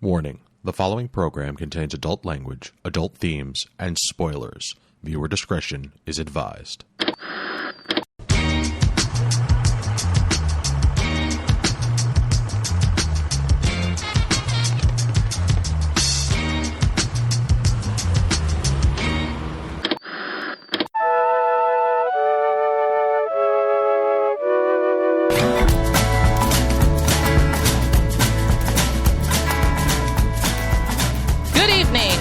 Warning. The following program contains adult language, adult themes, and spoilers. Viewer discretion is advised.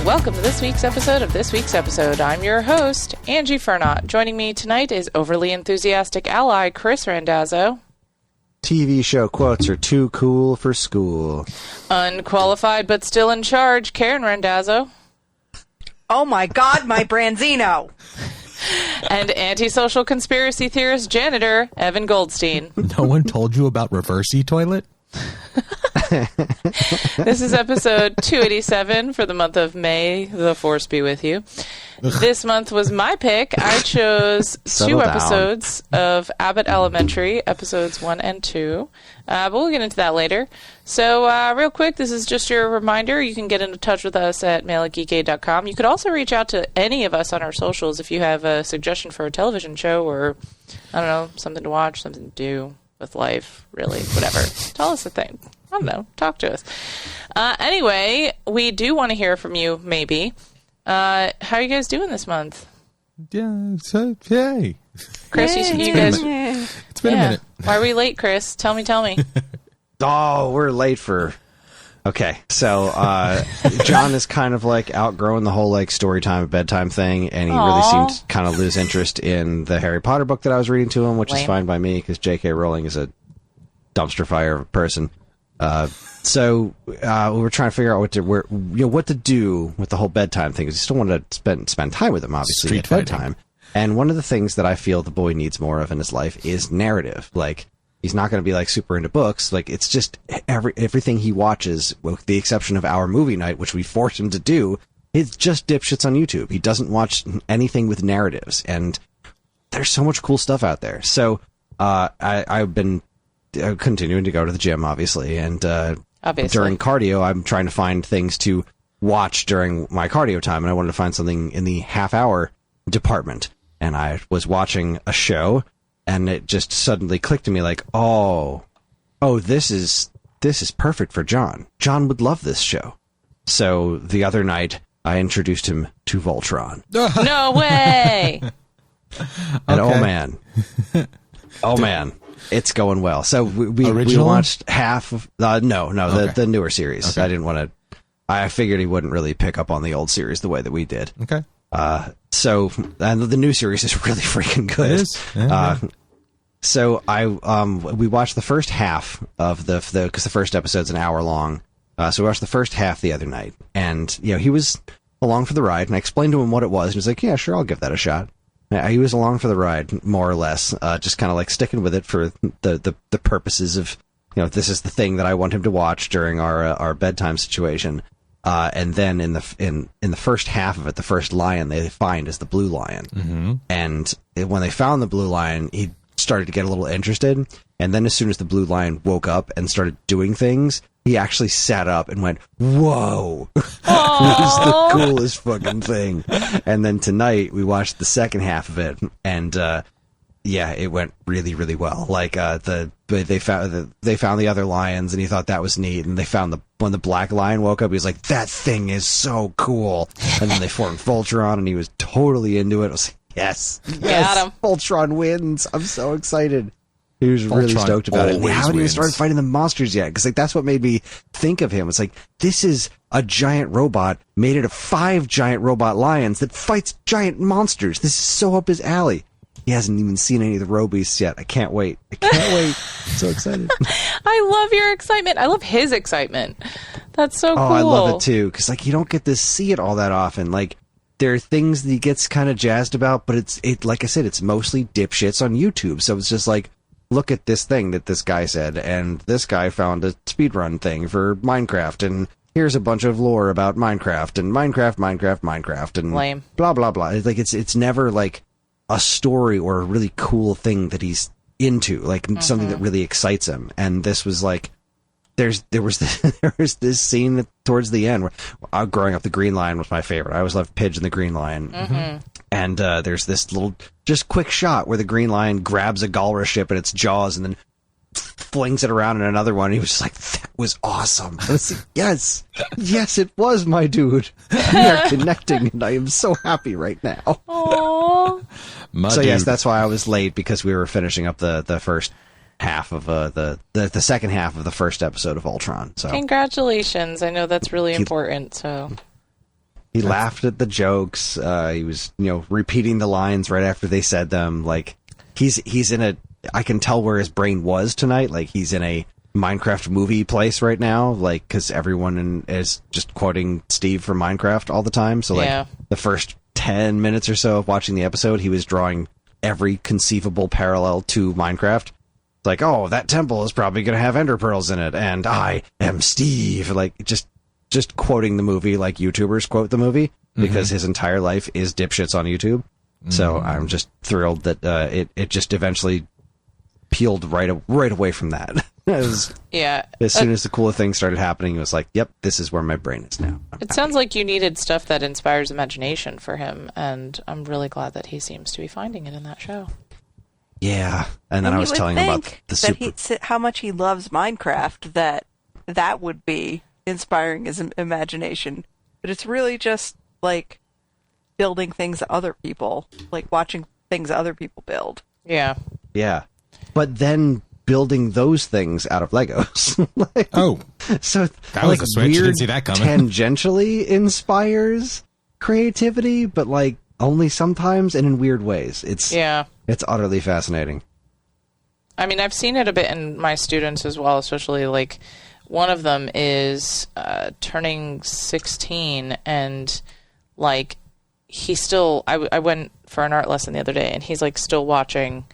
Welcome to this week's episode of This Week's Episode. I'm your host, Angie Fernot. Joining me tonight is overly enthusiastic ally Kris Randazzo. TV show quotes are too cool for school. Unqualified but still in charge, Karen Randazzo. Oh my God, my Branzino. And antisocial conspiracy theorist janitor, Evan Goldstein. No one told you about reverse toilet? This is episode 287 for the month of May. The force be with you. This month was my pick. I chose two episodes of Abbot Elementary, episodes 1 and 2. But we'll get into that later. So real quick, this is just your reminder. You can get in touch with us at mail@geekade.com. You could also reach out to any of us on our socials if you have a suggestion for a television show or, I don't know, something to watch, something to do with life, really, whatever. Tell us a thing. I don't know. Talk to us. Anyway, we do want to hear from you, maybe. How are you guys doing this month? Yeah, so, yay. Kris, you guys... It's been a minute. Why are we late, Kris? Tell me. Oh, we're late for... Okay, so John is kind of like outgrowing the whole like story time and bedtime thing, and he really seemed to kind of lose interest in the Harry Potter book that I was reading to him, which is fine by me because J.K. Rowling is a dumpster fire of a person. So we were trying to figure out what to do with the whole bedtime thing because he still wanted to spend time with him, obviously, at bedtime. And one of the things that I feel the boy needs more of in his life is narrative. Like, he's not going to be like super into books. Like, it's just everything he watches, with the exception of our movie night, which we force him to do, it's just dipshits on YouTube. He doesn't watch anything with narratives, and there's so much cool stuff out there. So I've been continuing to go to the gym, obviously, and during cardio, I'm trying to find things to watch during my cardio time, and I wanted to find something in the half-hour department. And I was watching a show, and it just suddenly clicked to me like, oh, this is perfect for John. John would love this show. So the other night, I introduced him to Voltron. No way! And oh man, it's going well. So we watched half of the newer series. Okay. I didn't want to. I figured he wouldn't really pick up on the old series the way that we did. Okay. So and the new series is really freaking good. It is. Yeah. So we watched the first half of because the first episode's an hour long. So we watched the first half the other night, and he was along for the ride, and I explained to him what it was, and he was like, "Yeah, sure, I'll give that a shot." He was along for the ride, more or less, just kind of like sticking with it for the purposes of this is the thing that I want him to watch during our bedtime situation. And then in the first half of it, the first lion they find is the blue lion, and when they found the blue lion, he started to get a little interested, and then as soon as the blue lion woke up and started doing things, he actually sat up and went, "Whoa!" It was the coolest fucking thing. And then tonight we watched the second half of it, and it went really, really well. Like they found the other lions, and he thought that was neat. And they found when the black lion woke up, he was like, "That thing is so cool." And then they formed Voltron, and he was totally into it. I was like, yes, Voltron wins. I'm so excited. He was really stoked about it. We haven't even started fighting the monsters yet, because that's what made me think of him. It's like, this is a giant robot made out of 5 giant robot lions that fights giant monsters. This is so up his alley. He hasn't even seen any of the Robeasts yet. I can't wait. I'm so excited. I love your excitement. I love his excitement. That's so cool. Oh, I love it too, because you don't get to see it all that often. Like, there are things that he gets kind of jazzed about, but it's like I said, it's mostly dipshits on YouTube. So it's just like, look at this thing that this guy said, and this guy found a speedrun thing for Minecraft, and here's a bunch of lore about Minecraft, and Minecraft, and lame. Blah, blah, blah. It's never like a story or a really cool thing that he's into, like something that really excites him. And this was like, there was this scene towards the end where growing up, the Green Lion was my favorite. I always loved Pidge and the Green Lion. Mm-hmm. And there's this little just quick shot where the Green Lion grabs a Galra ship in its jaws and then flings it around in another one. And he was just like, that was awesome. I was like, yes, it was, my dude. We are connecting, and I am so happy right now. Aww. So yes, that's why I was late, because we were finishing up the first half of the second half of the first episode of Voltron. So congratulations. I know that's really important. So he laughed at the jokes. He was, repeating the lines right after they said them. Like he's in I can tell where his brain was tonight. Like he's in a Minecraft movie place right now. Like, cause everyone is just quoting Steve from Minecraft all the time. So like the first 10 minutes or so of watching the episode, he was drawing every conceivable parallel to Minecraft. It's like, oh, that temple is probably going to have ender pearls in it, and I am Steve. Like, just quoting the movie like YouTubers quote the movie, because his entire life is dipshits on YouTube. So I'm just thrilled that it just eventually peeled right away from that. As soon as the cooler things started happening, it was like, yep, this is where my brain is now. It sounds like you needed stuff that inspires imagination for him, and I'm really glad that he seems to be finding it in that show. Yeah, and then I was telling him about how much he loves Minecraft, that would be inspiring his imagination. But it's really just like building things other people, like watching things other people build. Yeah. Yeah. But then building those things out of Legos. So that was a switch. I didn't see that coming. Tangentially inspires creativity, but like only sometimes and in weird ways. It's utterly fascinating. I mean, I've seen it a bit in my students as well, especially like one of them is turning 16, and like he's still. I went for an art lesson the other day, and he's like still watching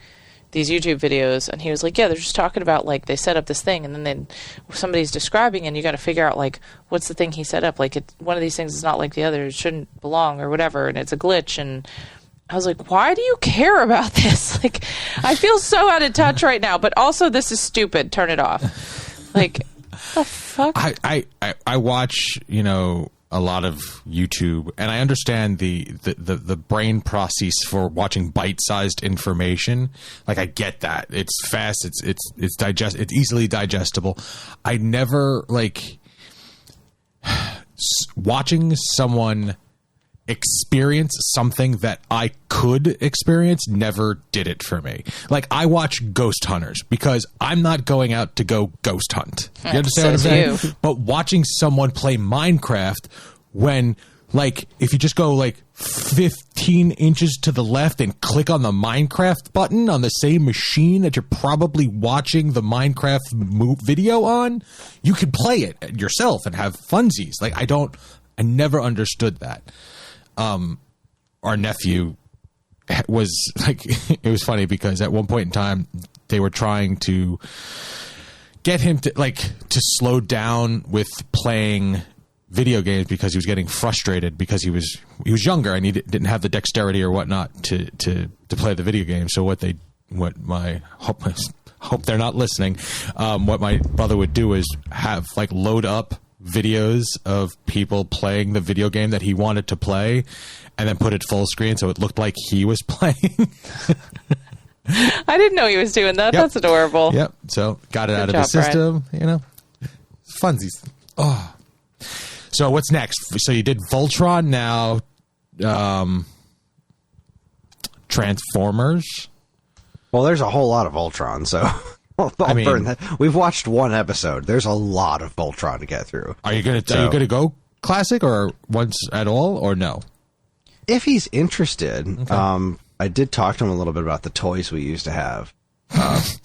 these YouTube videos, and he was like, yeah, they're just talking about like they set up this thing, and then somebody's describing, and you got to figure out like what's the thing he set up. Like one of these things is not like the other; it shouldn't belong or whatever, and it's a glitch. And I was like, why do you care about this? Like, I feel so out of touch right now, but also this is stupid. Turn it off. Like, the fuck? I watch, a lot of YouTube, and I understand the brain process for watching bite-sized information. Like, I get that. It's fast, it's easily digestible. I never like watching someone experience something that I could experience never did it for me. Like, I watch ghost hunters because I'm not going out to go ghost hunt. You understand what I'm saying? But watching someone play Minecraft, when like if you just go like 15 inches to the left and click on the Minecraft button on the same machine that you're probably watching the Minecraft video on, you can play it yourself and have funsies. Like, I never understood that. Our nephew was like, it was funny because at one point in time they were trying to get him to slow down with playing video games because he was getting frustrated because he was younger and he didn't have the dexterity or whatnot to play the video game. So hope they're not listening. What my brother would do is have like load up videos of people playing the video game that he wanted to play and then put it full screen so it looked like he was playing. I didn't know he was doing that. Yep. That's adorable. Yep. So got it out of the system, funsies. Oh. So what's next? So you did Voltron, now Transformers. Well, there's a whole lot of Voltron, so I'll burn that. We've watched one episode. There's a lot of Voltron to get through. Are you gonna go classic or once at all, or no? If he's interested, okay. I did talk to him a little bit about the toys we used to have,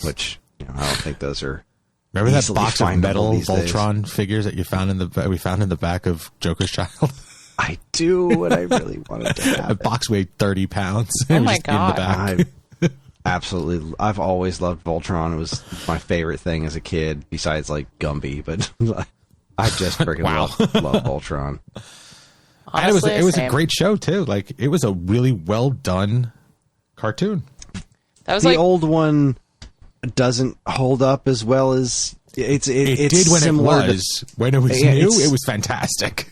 which I don't think those are. Remember that box of metal Voltron figures that we found in the back of Joker's Child? I do, and I really wanted to have a box weighed 30 pounds. Oh my god! In the back. Absolutely, I've always loved Voltron. It was my favorite thing as a kid, besides like Gumby. But I just freaking love Voltron. Honestly, and it was a great show too. Like, it was a really well done cartoon. That was the old one doesn't hold up as well as It's did when similar it was. When it was new, it was fantastic.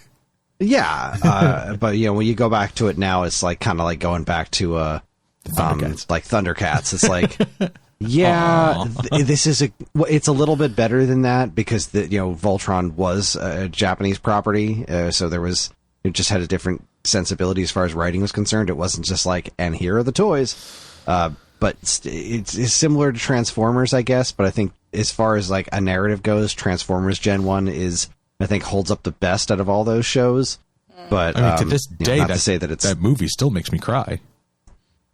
Yeah, but when you go back to it now, it's like kind of like going back to Thundercats. like Thundercats. It's like, this is it's a little bit better than that because Voltron was a Japanese property, so it just had a different sensibility as far as writing was concerned. It wasn't just like, and here are the toys, but it's similar to Transformers, I guess. But I think as far as like a narrative goes, Transformers Gen 1 I think holds up the best out of all those shows. But I mean, to this day, that movie still makes me cry.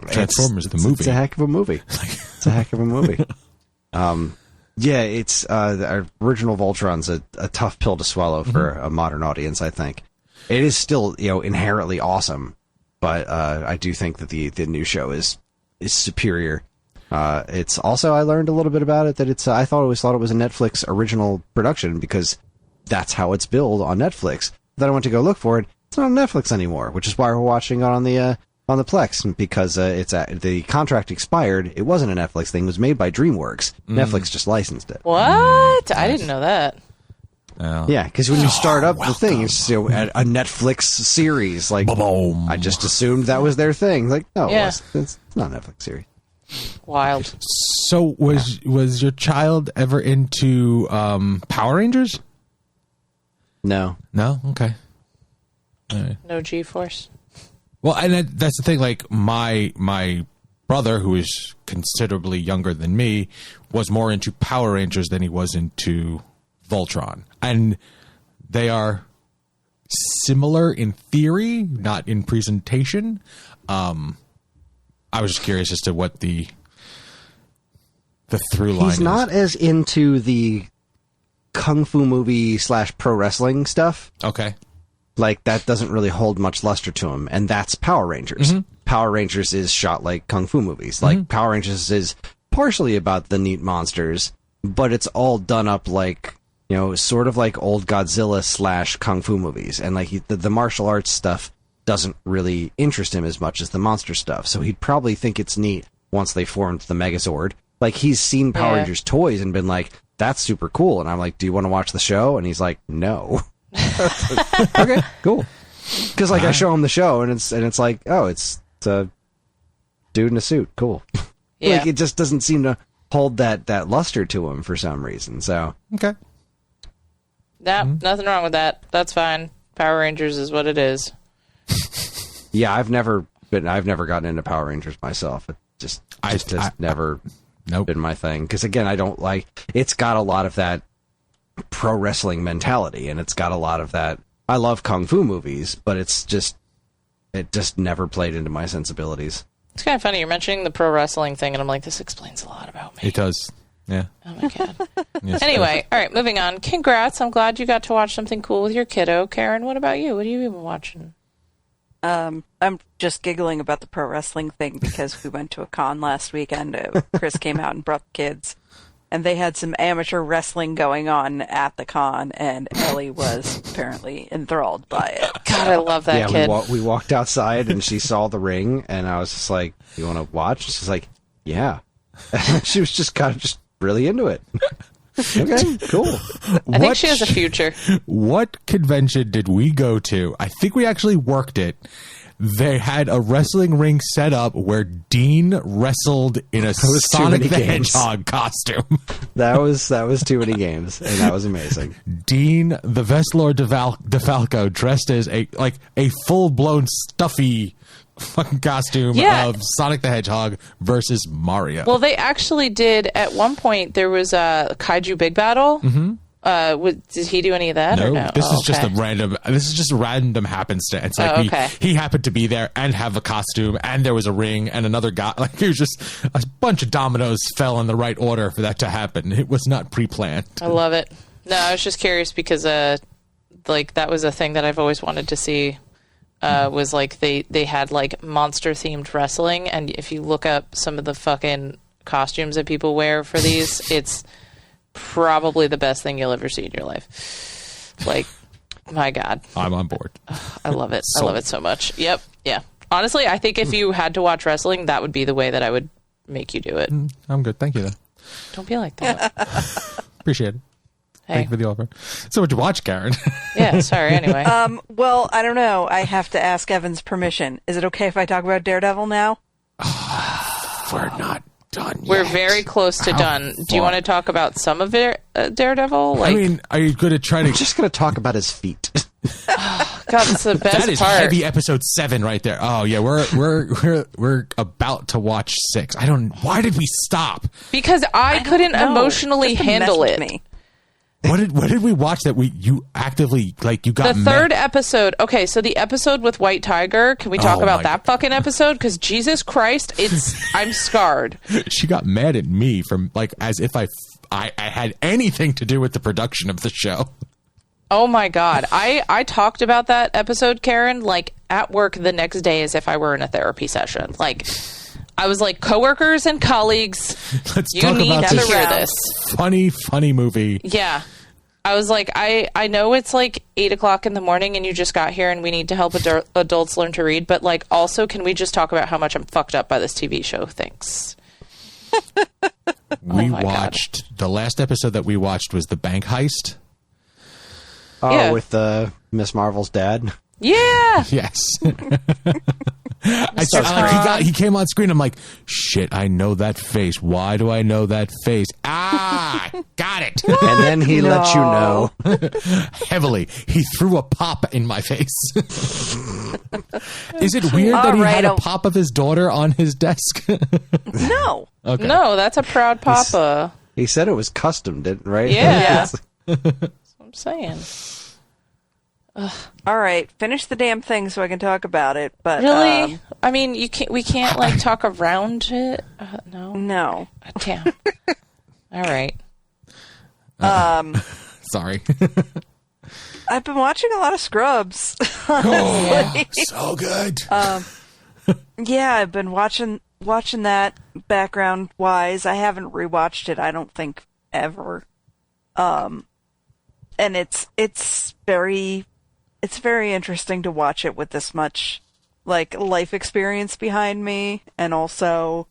Transformers the movie. It's a heck of a movie. It's a heck of a movie. It's the original Voltron's a tough pill to swallow for a modern audience. I think it is still inherently awesome, but I do think that the new show is superior. It's also, I learned a little bit about it that it's I always thought it was a Netflix original production because that's how it's billed on Netflix. Then I went to go look for it. It's not on Netflix anymore, which is why we're watching it on the Plex, because the contract expired. It wasn't a Netflix thing. It was made by DreamWorks. Netflix just licensed it. What? I didn't know that. Oh. Yeah, because when you start up the thing, it's a Netflix series. Like, Ba-boom. I just assumed that was their thing. Like, no, Yeah. it's not a Netflix series. Wild. So was your child ever into Power Rangers? No. No? Okay. All right. No G-force. Well, and that's the thing. Like my brother, who is considerably younger than me, was more into Power Rangers than he was into Voltron, and they are similar in theory, not in presentation. I was just curious as to what the through line is. He's not as into the kung fu movie / pro wrestling stuff. Okay. Like, that doesn't really hold much luster to him, and that's Power Rangers. Power Rangers is shot like kung fu movies. Like, Power Rangers is partially about the neat monsters, but it's all done up like, sort of like old Godzilla / kung fu movies. And, like, the martial arts stuff doesn't really interest him as much as the monster stuff. So he'd probably think it's neat once they formed the Megazord. Like, he's seen Power Rangers toys and been like, that's super cool. And I'm like, do you want to watch the show? And he's like, no. Okay, cool. Because I show him the show, and it's like, oh, it's a dude in a suit. Cool. Yeah. Like, it just doesn't seem to hold that luster to him for some reason. So Okay. Nothing wrong with that. That's fine. Power Rangers is what it is. yeah, I've never gotten into Power Rangers myself. It just has never been my thing. Because again, I don't like. It's got a lot of that pro wrestling mentality, and it's got a lot of that. I love kung fu movies, but it just never played into my sensibilities. It's kind of funny. You're mentioning the pro wrestling thing, and I'm like, this explains a lot about me. It does. Yeah. Oh, my God. Yes, Anyway, all right, moving on. Congrats. I'm glad you got to watch something cool with your kiddo. Karen, what about you? What have you been watching? I'm just giggling about the pro wrestling thing because we went to a con last weekend. Kris came out and brought the kids, and they had some amateur wrestling going on at the con, and Ellie was apparently enthralled by it. God, I love that kid. We walked outside, and she saw the ring, and I was just like, you want to watch? She's like, yeah. She was just kind of just really into it. Okay, cool. I think she has a future. What convention did we go to? I think we actually worked it. They had a wrestling ring set up where Dean wrestled in a Sonic the Hedgehog costume. That was too many games, and that was amazing. Dean the Vestlord DeFalco dressed as a full-blown stuffy fucking costume of Sonic the Hedgehog versus Mario. Well, they actually did at one point. There was a Kaiju Big Battle. Did he do any of that? No, or no? This is just a random. This is just a random happenstance. Like he happened to be there and have a costume, and there was a ring and another guy. Like it was just a bunch of dominoes fell in the right order for that to happen. It was not pre-planned. I love it. No, I was just curious because like that was a thing that I've always wanted to see. Was like they had like monster themed wrestling, and if you look up some of the fucking costumes that people wear for these, it's probably the best thing you'll ever see in your life. Like, my God, I'm on board. I love it. I love it so much. Yep. Yeah. Honestly, I think if you had to watch wrestling, that would be the way that I would make you do it. I'm good. Thank you, though. Don't be like that. Appreciate it. Thank you for the offer. So what you watch, Karen? Yeah, sorry, anyway. Well, I don't know. I have to ask Evan's permission. Is it okay if I talk about Daredevil now? We're not done yet. We're very close to done. Do you want to talk about some of it, Daredevil? I mean, are you going to try to... I'm just going to talk about his feet. God, it's the best That is part. heavy episode 7 right there. Oh yeah, we're about to watch 6. Why did we stop? Because I couldn't know. emotionally Just handle message it. me. What did we watch that you actively you got The third episode. Okay, so the episode with White Tiger. Can we talk Oh about my that fucking episode? Because Jesus Christ, I'm scarred. She got mad at me from as if I had anything to do with the production of the show. Oh my God, I talked about that episode, Karen, at work the next day as if I were in a therapy session. I was like, coworkers and colleagues, Let's you talk need about to this hear this. funny movie. Yeah. I was like, I know it's 8 o'clock in the morning and you just got here and we need to help adults learn to read, but also, can we just talk about how much I'm fucked up by this TV show? Thanks. We my watched, the last episode that we watched was the bank heist. Oh, Yeah. with Miss Marvel's dad. Yeah. Yes. He came on screen. I'm like, shit, I know that face. Why do I know that face? Ah, got it. And then he let you know. Heavily. He threw a pop in my face. Is it weird that he All had right, a pop of his daughter on his desk? No. Okay. No, that's a proud papa. He said it was custom, right? Yeah. That's what I'm saying. All right, finish the damn thing so I can talk about it. But Really? I mean, we can't talk around it. No. no. Damn. All right. Sorry. I've been watching a lot of Scrubs. So good. Yeah, I've been watching that background wise. I haven't rewatched it. I don't think ever. And it's very interesting to watch it with this much life experience behind me, and also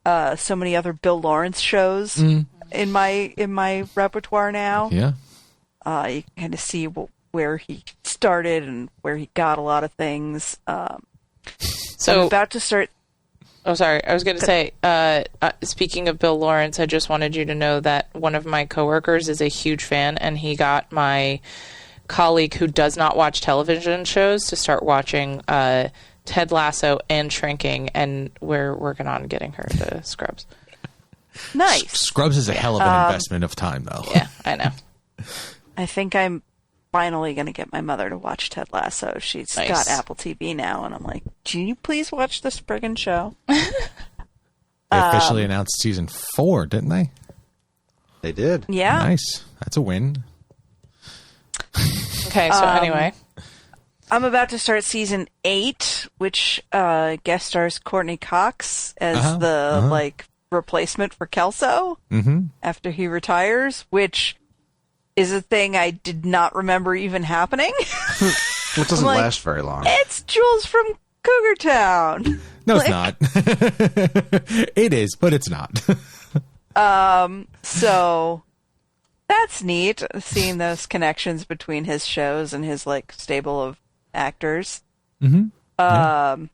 so many other Bill Lawrence shows in my repertoire now. Yeah. You kind of see where he started and where he got a lot of things. So I'm about to start. Oh, sorry. I was going to say, speaking of Bill Lawrence, I just wanted you to know that one of my coworkers is a huge fan, and he got my colleague who does not watch television shows to start watching Ted Lasso and Shrinking, and we're working on getting her to Scrubs. Nice. Scrubs is a hell of an investment of time, though. Yeah, I know. I think I'm finally going to get my mother to watch Ted Lasso. She's Nice. got Apple TV now, and I'm like, can you please watch this friggin' show? They officially announced season 4, didn't they? They did. Yeah. Nice. That's a win. Okay, so anyway. I'm about to start season 8, which guest stars Courtney Cox as the replacement for Kelso after he retires, which is a thing I did not remember even happening. Which doesn't last very long. It's Jules from Cougar Town. No, it's not. It is, but it's not. So that's neat, seeing those connections between his shows and his stable of actors. You know,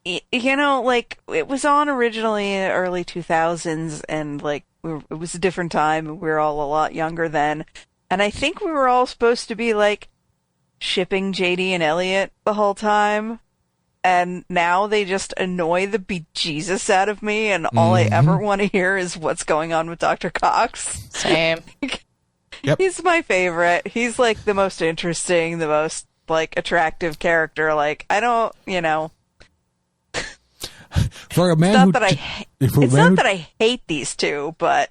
it was on originally in the early 2000s, and it was a different time, and we were all a lot younger then. And I think we were all supposed to be shipping JD and Elliot the whole time. And now they just annoy the bejesus out of me, and all I ever want to hear is what's going on with Dr. Cox. Same. Yep. He's my favorite. He's the most interesting, the most attractive character. I don't, For a man it's who, not that I hate these two, but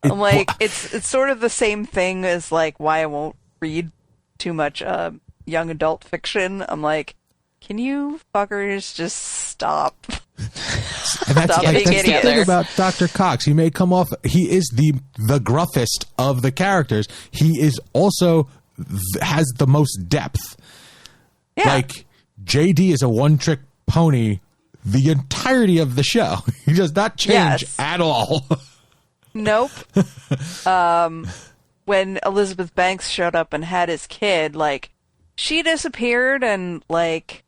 I'm it's sort of the same thing as why I won't read too much young adult fiction. I'm can you fuckers just stop? And that's Stop the being thing idiots. about Dr. Cox. He may come off, he is the gruffest of the characters. He is also has the most depth. Yeah. JD is a one-trick pony the entirety of the show. He does not change Yes. at all. Nope. When Elizabeth Banks showed up and had his kid, like, she disappeared and, like,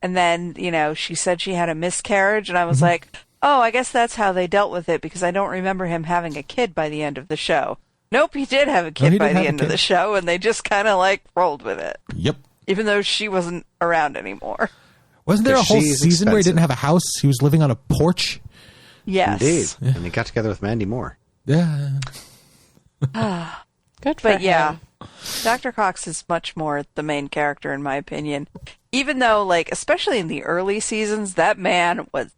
and then, you know, she said she had a miscarriage, and I was like, oh, I guess that's how they dealt with it, because I don't remember him having a kid by the end of the show. Nope, he did have a kid by the end of the show, and they just kind of, like, rolled with it. Yep. Even though she wasn't around anymore. Wasn't there a whole season where he didn't have a house? He was living on a porch? Yes. Indeed. Yeah. And he got together with Mandy Moore. Yeah. Good for him. Yeah, Dr. Cox is much more the main character, in my opinion. Even though, like, especially in the early seasons, that man was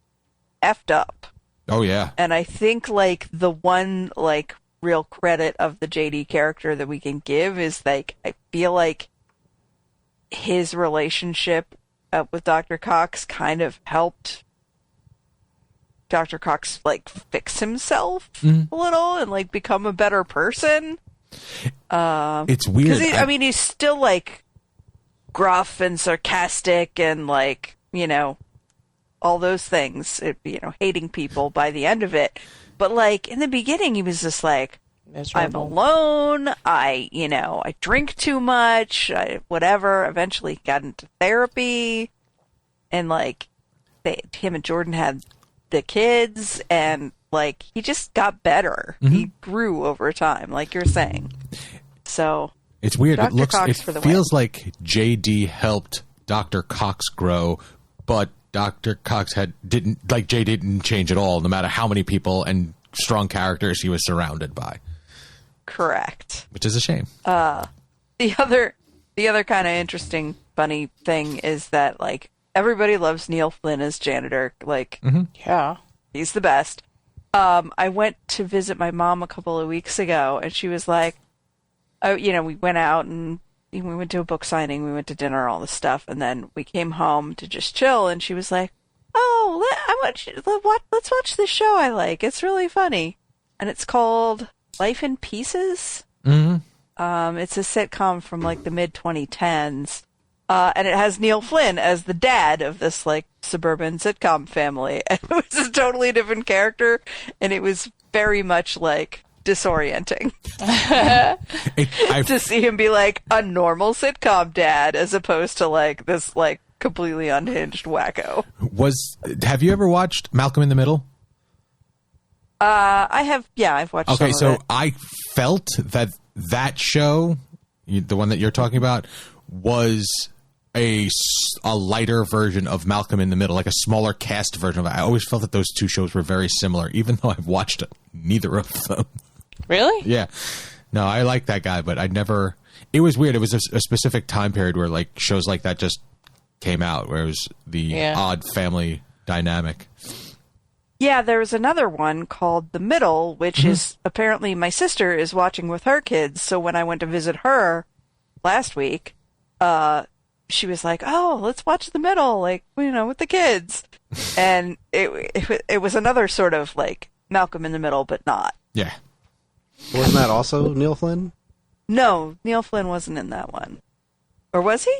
effed up. Oh, yeah. And I think, like, the one, like, real credit of the JD character that we can give is, like, I feel like his relationship with Dr. Cox kind of helped Dr. Cox, like, fix himself a little and, like, become a better person. It's weird. Because, I mean, he's still, like, gruff and sarcastic and, like, you know, all those things, you know, hating people by the end of it. But, like, in the beginning, he was just like, Miserable. I'm alone, I drink too much, whatever. Eventually got into therapy, and, like, him and Jordan had the kids, and, like, he just got better. He grew over time, like you're saying. So it's weird. Dr. Cox It feels like JD helped Dr. Cox grow, but Dr. Cox didn't change at all, no matter how many people and strong characters he was surrounded by. Correct. Which is a shame. The other kind of interesting, funny thing is that, like, everybody loves Neil Flynn as janitor. Like, Yeah. he's the best. I went to visit my mom a couple of weeks ago, and she was like, oh, you know, we went out and we went to a book signing, we went to dinner, all this stuff, and then we came home to just chill, and she was like, oh, let's watch this show I like. It's really funny. And it's called Life in Pieces. It's a sitcom from, like, the mid-2010s. And it has Neil Flynn as the dad of this, like, suburban sitcom family. And it was a totally different character, and it was very much, like, disorienting. To see him be, like, a normal sitcom dad as opposed to, like, this, like, completely unhinged wacko. Have you ever watched Malcolm in the Middle? I've watched some of it. I felt that show, the one that you're talking about, was a lighter version of Malcolm in the Middle, like a smaller cast version of it. I always felt that those two shows were very similar, even though I've watched neither of them. Really? Yeah. No, I like that guy, but it was weird. It was a specific time period where, like, shows like that just came out, where it was the odd family dynamic. Yeah, there was another one called The Middle, which is apparently my sister is watching with her kids. So when I went to visit her last week, she was like, "Oh, let's watch The Middle, like, you know, with the kids." And it was another sort of, like, Malcolm in the Middle, but not. Yeah. Wasn't that also Neil Flynn? No, Neil Flynn wasn't in that one. Or was he?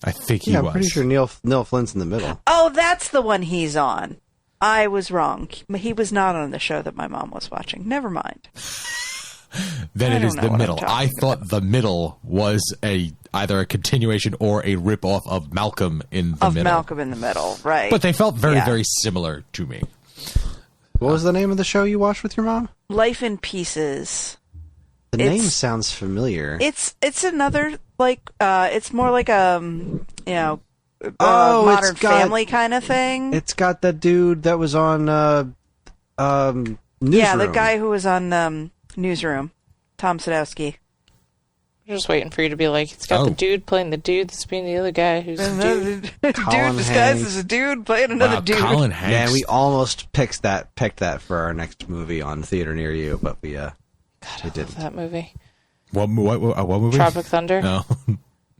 I think he was. I'm pretty sure Neil Flynn's in the middle. Oh, that's the one he's on. I was wrong. He was not on the show that my mom was watching. Never mind. Then it is The Middle. I thought The Middle was either a continuation or a ripoff of Malcolm in the Middle. Of Malcolm in the Middle, right. But they felt very, very similar to me. What was the name of the show you watched with your mom? Life in Pieces. The name sounds familiar. It's another, like, it's more like a, you know, Modern Family kind of thing. It's got that dude that was on Newsroom. Yeah, the guy who was on Newsroom, Tom Sadowski. I'm just waiting for you to be like, it's got the dude playing the dude that's being the other guy who's a dude. Dude disguised as a dude playing another dude. Colin Hanks. Yeah, we almost picked that for our next movie on Theater Near You, but we didn't. That movie. What movie? Tropic Thunder. No.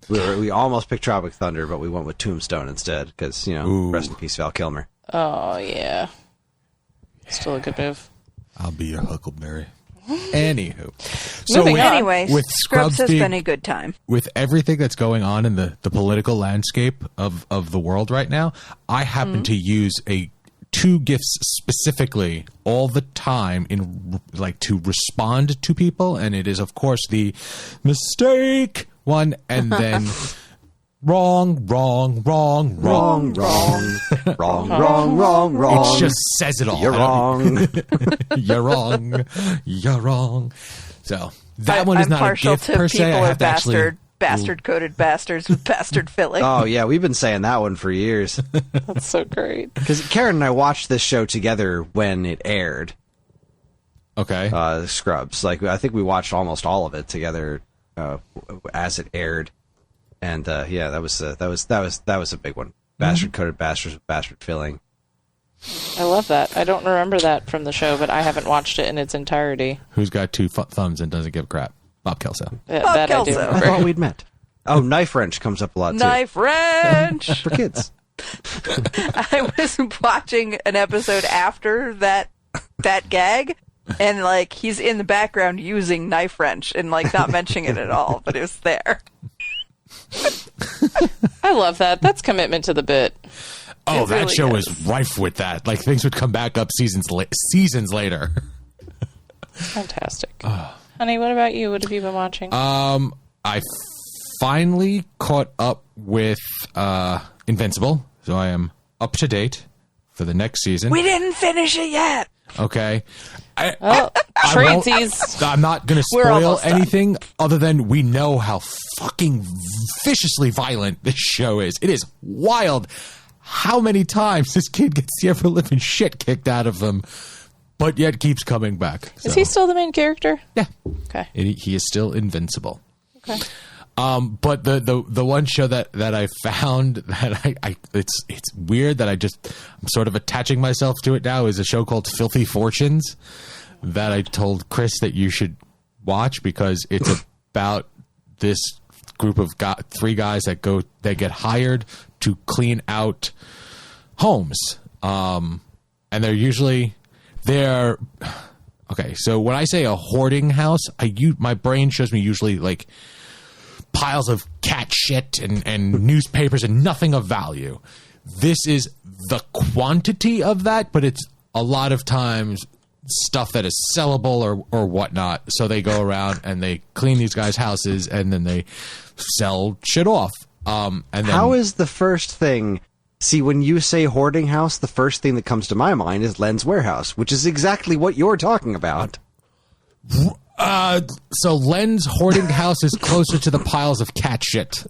We almost picked Tropic Thunder, but we went with Tombstone instead because, you know, rest in peace, Val Kilmer. Oh, yeah. Still a good move. I'll be your Huckleberry. Anywho. Moving on. Anyway, Scrubs has been a good time. With everything that's going on in the political landscape of the world right now, I happen to use a two gifts specifically all the time in like to respond to people, and it is of course the mistake one, and then wrong. It just says it all. You're wrong. You're wrong. So that one is not a gift per se. I have to actually bastard-coated bastards with bastard filling. Oh, yeah, we've been saying that one for years. That's so great. Because Karen and I watched this show together when it aired. Okay. Scrubs. Like, I think we watched almost all of it together as it aired. And, yeah, that was a big one. Bastard-coated bastards with bastard filling. I love that. I don't remember that from the show, but I haven't watched it in its entirety. Who's got two thumbs and doesn't give a crap? Bob Kelso. That Kelso. I do I remember. thought we'd met. Oh, knife wrench comes up a lot, too. Knife wrench! For kids. I was watching an episode after that gag, and, like, he's in the background using knife wrench and, like, not mentioning it at all, but it was there. I love that. That's commitment to the bit. Oh, It that really show is. was rife with that. Like, things would come back up seasons later. Fantastic. Honey, what about you? What have you been watching? I finally caught up with Invincible, so I am up to date for the next season. We didn't finish it yet! Okay. Tradesies. I'm not going to We're spoil almost done. anything other than we know how fucking viciously violent this show is. It is wild how many times this kid gets the ever-living shit kicked out of him, but yet keeps coming back. Is So, he still the main character? yeah. Okay. He is still invincible. Okay. But the one show that I found that it's weird that I'm sort of attaching myself to it now is a show called Filthy Fortunes that I told Kris that you should watch because it's about this group of three guys that get hired to clean out homes. And they're okay. So when I say a hoarding house, my brain shows me usually like piles of cat shit and newspapers and nothing of value. This is the quantity of that, but it's a lot of times stuff that is sellable or whatnot. So they go around and they clean these guys' houses and then they sell shit off. And then, How is the first thing... See, when you say hoarding house, the first thing that comes to my mind is Len's Warehouse, which is exactly what you're talking about. so Len's hoarding house is closer to the piles of cat shit.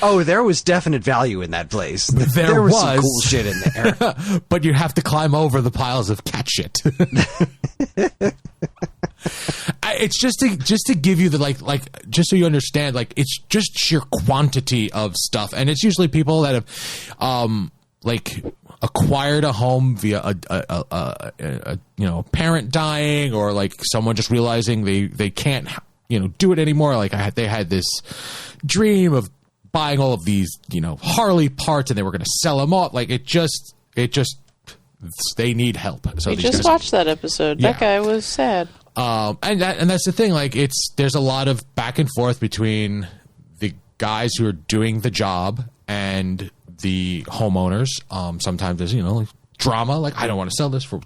Oh, there was definite value in that place. There was some was. cool shit in there. But you have to climb over the piles of cat shit. It's just to give you the like just so you understand, like it's just sheer quantity of stuff, and it's usually people that have like acquired a home via a parent dying, or like someone just realizing they can't do it anymore. Like they had this dream of buying all of these Harley parts, and they were going to sell them off. Like it just they need help. So We these just guys- watched that episode. Yeah. That guy was sad. and that's the thing. Like there's a lot of back and forth between the guys who are doing the job and the homeowners. Sometimes there's like drama. Like I don't want to sell this for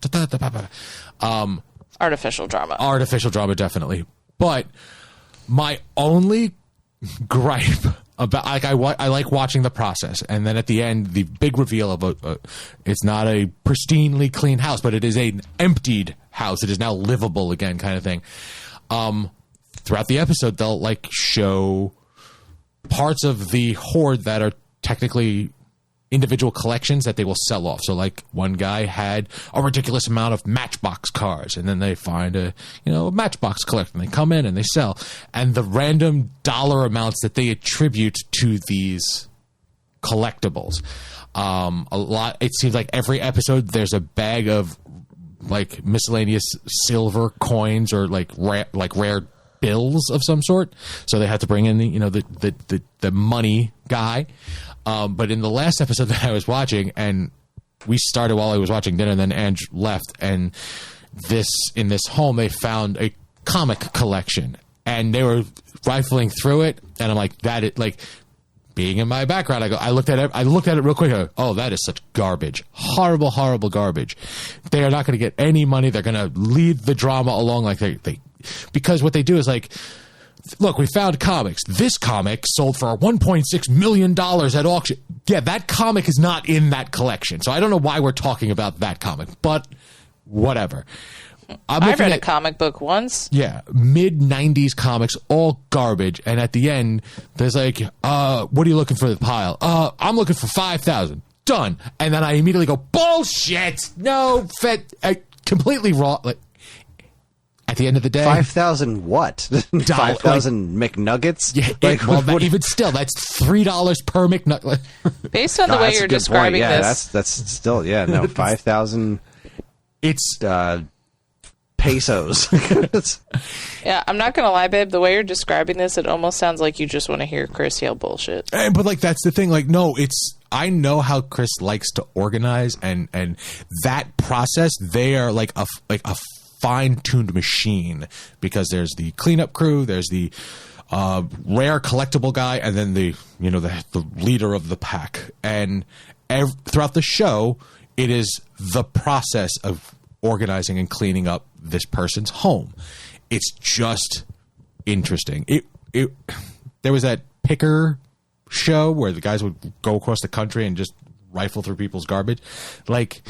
Artificial drama. artificial drama, definitely. But my only gripe about I like watching the process, and then at the end the big reveal of it's not a pristinely clean house, but it is an emptied house. It is now livable again, kind of thing. Throughout the episode, they'll like show parts of the hoard that are technically individual collections that they will sell off. So like one guy had a ridiculous amount of Matchbox cars, and then they find a Matchbox collection. They come in and they sell, and the random dollar amounts that they attribute to these collectibles. A lot. It seems like every episode there's a bag of like miscellaneous silver coins or like rare bills of some sort. So they have to bring in the money guy. But in the last episode that I was watching, and we started while I was watching dinner, and then Angie left, and in this home they found a comic collection, and they were rifling through it, and I'm like, being in my background, I looked at it real quick. I go, oh, that is such garbage. Horrible, horrible garbage. They are not going to get any money. They're going to lead the drama along like they because what they do is like, look, we found comics. This comic sold for $1.6 million at auction. Yeah, that comic is not in that collection. So I don't know why we're talking about that comic, but whatever. I read a comic book once. Yeah, mid-90s comics, all garbage. And at the end, there's like, what are you looking for the pile? I'm looking for $5,000. Done. And then I immediately go, bullshit! No, completely wrong. Like, at the end of the day, 5,000 what? 5,000 McNuggets? Yeah, even still, that's $3 per McNugget. Based on the way you're describing this, that's still 5,000. It's pesos. Yeah, I'm not gonna lie, babe. The way you're describing this, it almost sounds like you just want to hear Kris yell bullshit. But like, that's the thing. Like, no, I know how Kris likes to organize, and that process. They are like a fine-tuned machine, because there's the cleanup crew, there's the rare collectible guy, and then the leader of the pack. And throughout the show, it is the process of organizing and cleaning up this person's home. It's just interesting. There was that picker show where the guys would go across the country and just rifle through people's garbage. Like,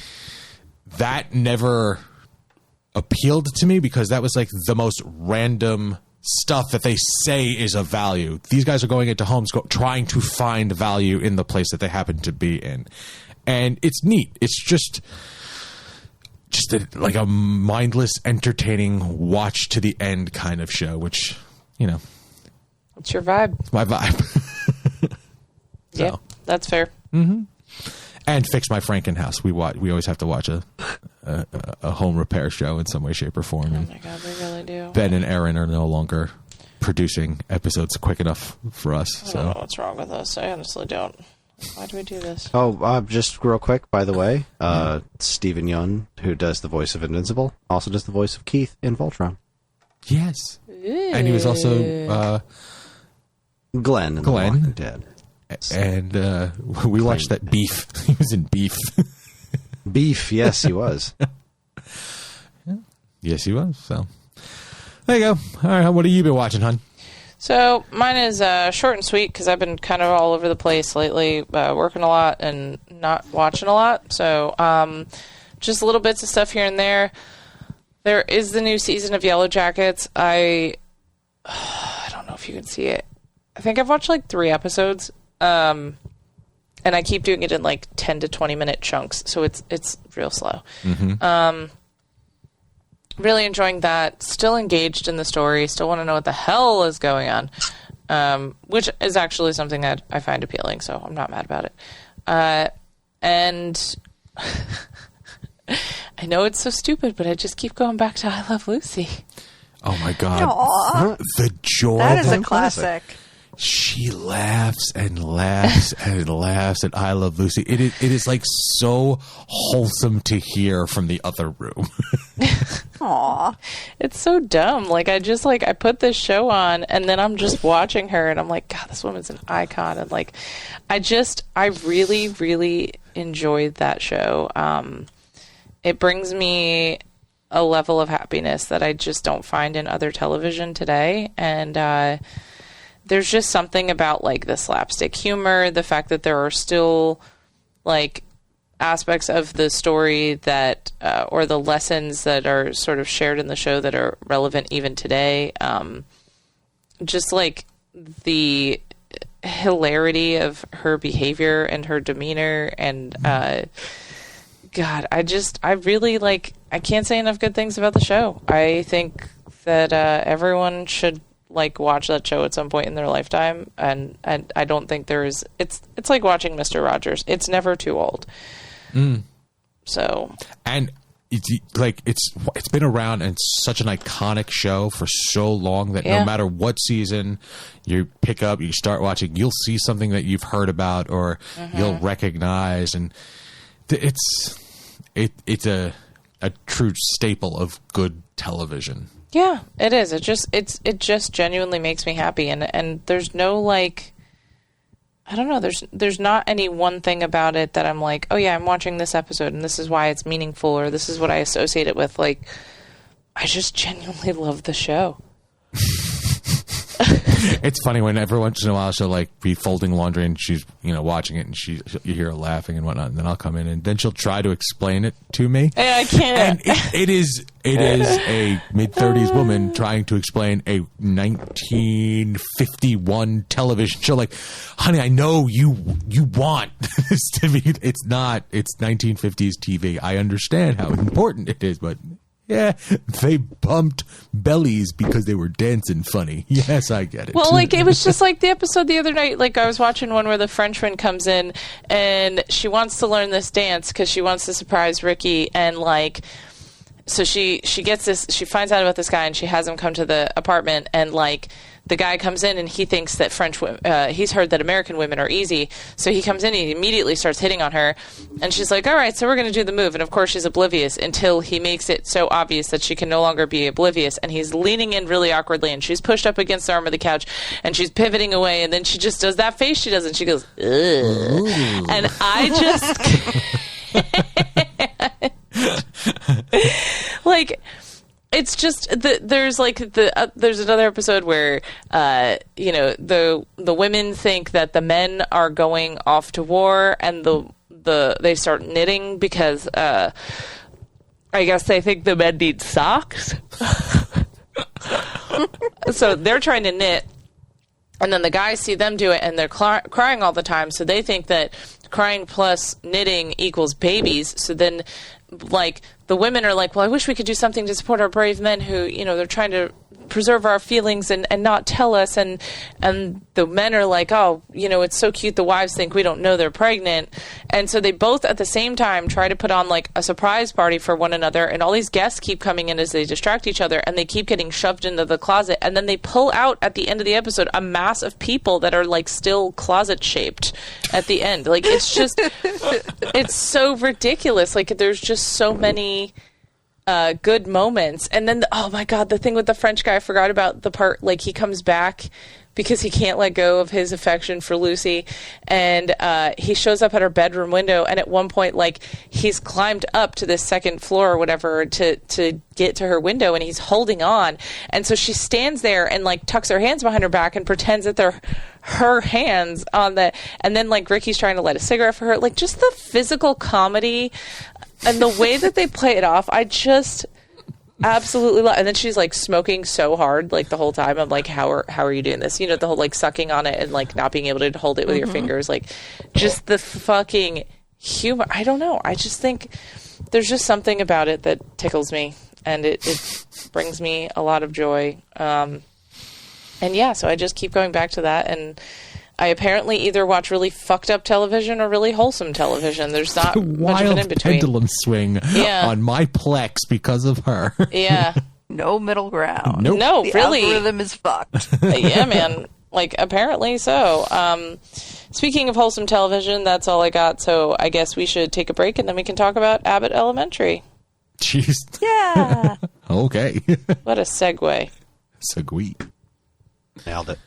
that never appealed to me, because that was like the most random stuff that they say is of value. These guys are going into homes trying to find value in the place that they happen to be in. And it's neat. It's just like a mindless, entertaining, watch to the end kind of show, which, It's your vibe. It's my vibe. Yeah, that's fair. Mm-hmm. And Fix My Frankenhouse. We always have to watch a home repair show in some way, shape, or form. Oh my God, we really do. Ben and Aaron are no longer producing episodes quick enough for us. I don't know what's wrong with us. I honestly don't. Why do we do this? Oh, just real quick, by the way, Stephen Yeun, who does the voice of Invincible, also does the voice of Keith in Voltron. Yes. And he was also Glenn in The Walking Dead. And we watched that Beef. He was in Beef. Beef, yes, he was. Yes, he was. So there you go. All right, what have you been watching, hon? So mine is short and sweet, because I've been kind of all over the place lately, working a lot and not watching a lot. So just little bits of stuff here and there. There is the new season of Yellow Jackets. I don't know if you can see it. I think I've watched like 3 episodes, and I keep doing it in like 10 to 20 minute chunks, so it's real slow. Mm-hmm. Really enjoying that. Still engaged in the story. Still want to know what the hell is going on, which is actually something that I find appealing, so I'm not mad about it. And I know it's so stupid, but I just keep going back to I Love Lucy. Oh my God. Aww. The joy. That is a classic. She laughs and laughs and laughs at I Love Lucy. It is like so wholesome to hear from the other room. Aw. It's so dumb. Like, I put this show on, and then I'm just watching her, and I'm like, God, this woman's an icon. And like, I really, really enjoyed that show. It brings me a level of happiness that I just don't find in other television today. And, there's just something about like the slapstick humor, the fact that there are still like aspects of the story that, or the lessons that are sort of shared in the show that are relevant even today. Just like the hilarity of her behavior and her demeanor, and God, I really like, I can't say enough good things about the show. I think that everyone should like watch that show at some point in their lifetime, and I don't think there is, it's like watching Mr. Rogers. It's never too old. So, and it's been around, and such an iconic show for so long that no matter what season you pick up, you start watching, you'll see something that you've heard about or you'll recognize, and it's a true staple of good television. Yeah, it is. It just genuinely makes me happy, and there's no like, I don't know. There's not any one thing about it that I'm like, oh yeah, I'm watching this episode and this is why it's meaningful or this is what I associate it with. Like, I just genuinely love the show. It's funny when every once in a while she'll like be folding laundry and she's watching it and you hear her laughing and whatnot, and then I'll come in and then she'll try to explain it to me. And I can't. And it is a mid-30s woman trying to explain a 1951 television show. Like, honey, I know you want this to be. It's 1950s TV. I understand how important it is, but. Yeah, they bumped bellies because they were dancing funny. Yes, I get it. Well, like, it was just like the episode the other night. Like, I was watching one where the Frenchman comes in and she wants to learn this dance because she wants to surprise Ricky. And, like, so she gets this, she finds out about this guy and she has him come to the apartment. And, like, the guy comes in and he thinks that he's heard that American women are easy. So he comes in and he immediately starts hitting on her. And she's like, all right, so we're going to do the move. And of course she's oblivious until he makes it so obvious that she can no longer be oblivious. And he's leaning in really awkwardly and she's pushed up against the arm of the couch and she's pivoting away. And then she just does that face she does and she goes, ugh. And I just... like... It's just there's another episode where the women think that the men are going off to war and they start knitting because I guess they think the men need socks. So they're trying to knit, and then the guys see them do it and they're crying all the time, so they think that crying plus knitting equals babies. So then, like, the women are like, well, I wish we could do something to support our brave men who, they're trying to preserve our feelings and not tell us. And the men are like, oh, it's so cute. The wives think we don't know they're pregnant. And so they both at the same time try to put on like a surprise party for one another. And all these guests keep coming in as they distract each other and they keep getting shoved into the closet. And then they pull out at the end of the episode a mass of people that are like still closet shaped at the end. Like, it's just, it's so ridiculous. Like, there's just so many good moments. And then oh my god, the thing with the French guy, I forgot about the part, like, he comes back because he can't let go of his affection for Lucy, and he shows up at her bedroom window, and at one point, like, he's climbed up to this second floor or whatever to get to her window, and he's holding on, and so she stands there and like tucks her hands behind her back and pretends that they're her hands on the, and then like Ricky's trying to light a cigarette for her. Like, just the physical comedy and the way that they play it off, I just absolutely love. And then she's like smoking so hard like the whole time. I'm like, how are you doing this? The whole like sucking on it and like not being able to hold it with your fingers. Like, just the fucking humor. I don't know. I just think there's just something about it that tickles me, and it brings me a lot of joy. And yeah, so I just keep going back to that, and I apparently either watch really fucked up television or really wholesome television. There's not much of an in between. Pendulum swing on my Plex because of her. Yeah. No middle ground. Nope. No, the really. The algorithm is fucked. Yeah, man. Like, apparently so. Speaking of wholesome television, that's all I got. So I guess we should take a break and then we can talk about Abbot Elementary. Jeez. Yeah. Okay. What a segue. Segue. Nailed it.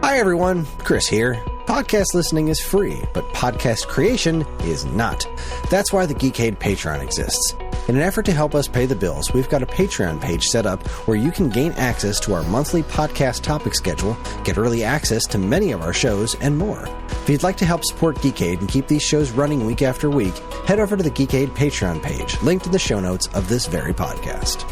Hi everyone, Kris here. Podcast listening is free, but podcast creation is not. That's why the Geekade Patreon exists. In an effort to help us pay the bills, we've got a Patreon page set up where you can gain access to our monthly podcast topic schedule, get early access to many of our shows, and more. If you'd like to help support Geekade and keep these shows running week after week, head over to the Geekade Patreon page, linked in the show notes of this very podcast.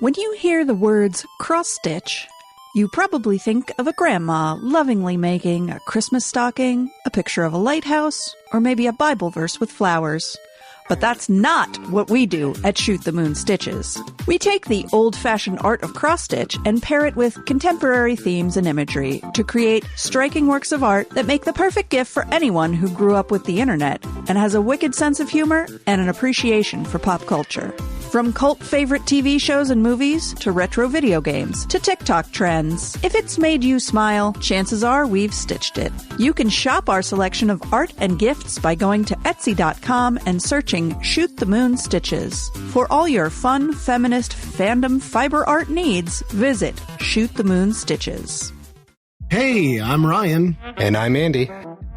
When you hear the words cross-stitch, you probably think of a grandma lovingly making a Christmas stocking, a picture of a lighthouse, or maybe a Bible verse with flowers. But that's not what we do at Shoot the Moon Stitches. We take the old-fashioned art of cross-stitch and pair it with contemporary themes and imagery to create striking works of art that make the perfect gift for anyone who grew up with the internet and has a wicked sense of humor and an appreciation for pop culture. From cult favorite TV shows and movies to retro video games to TikTok trends. If it's made you smile, chances are we've stitched it. You can shop our selection of art and gifts by going to Etsy.com and searching Shoot the Moon Stitches. For all your fun, feminist, fandom fiber art needs, visit Shoot the Moon Stitches. Hey, I'm Ryan. And I'm Andy.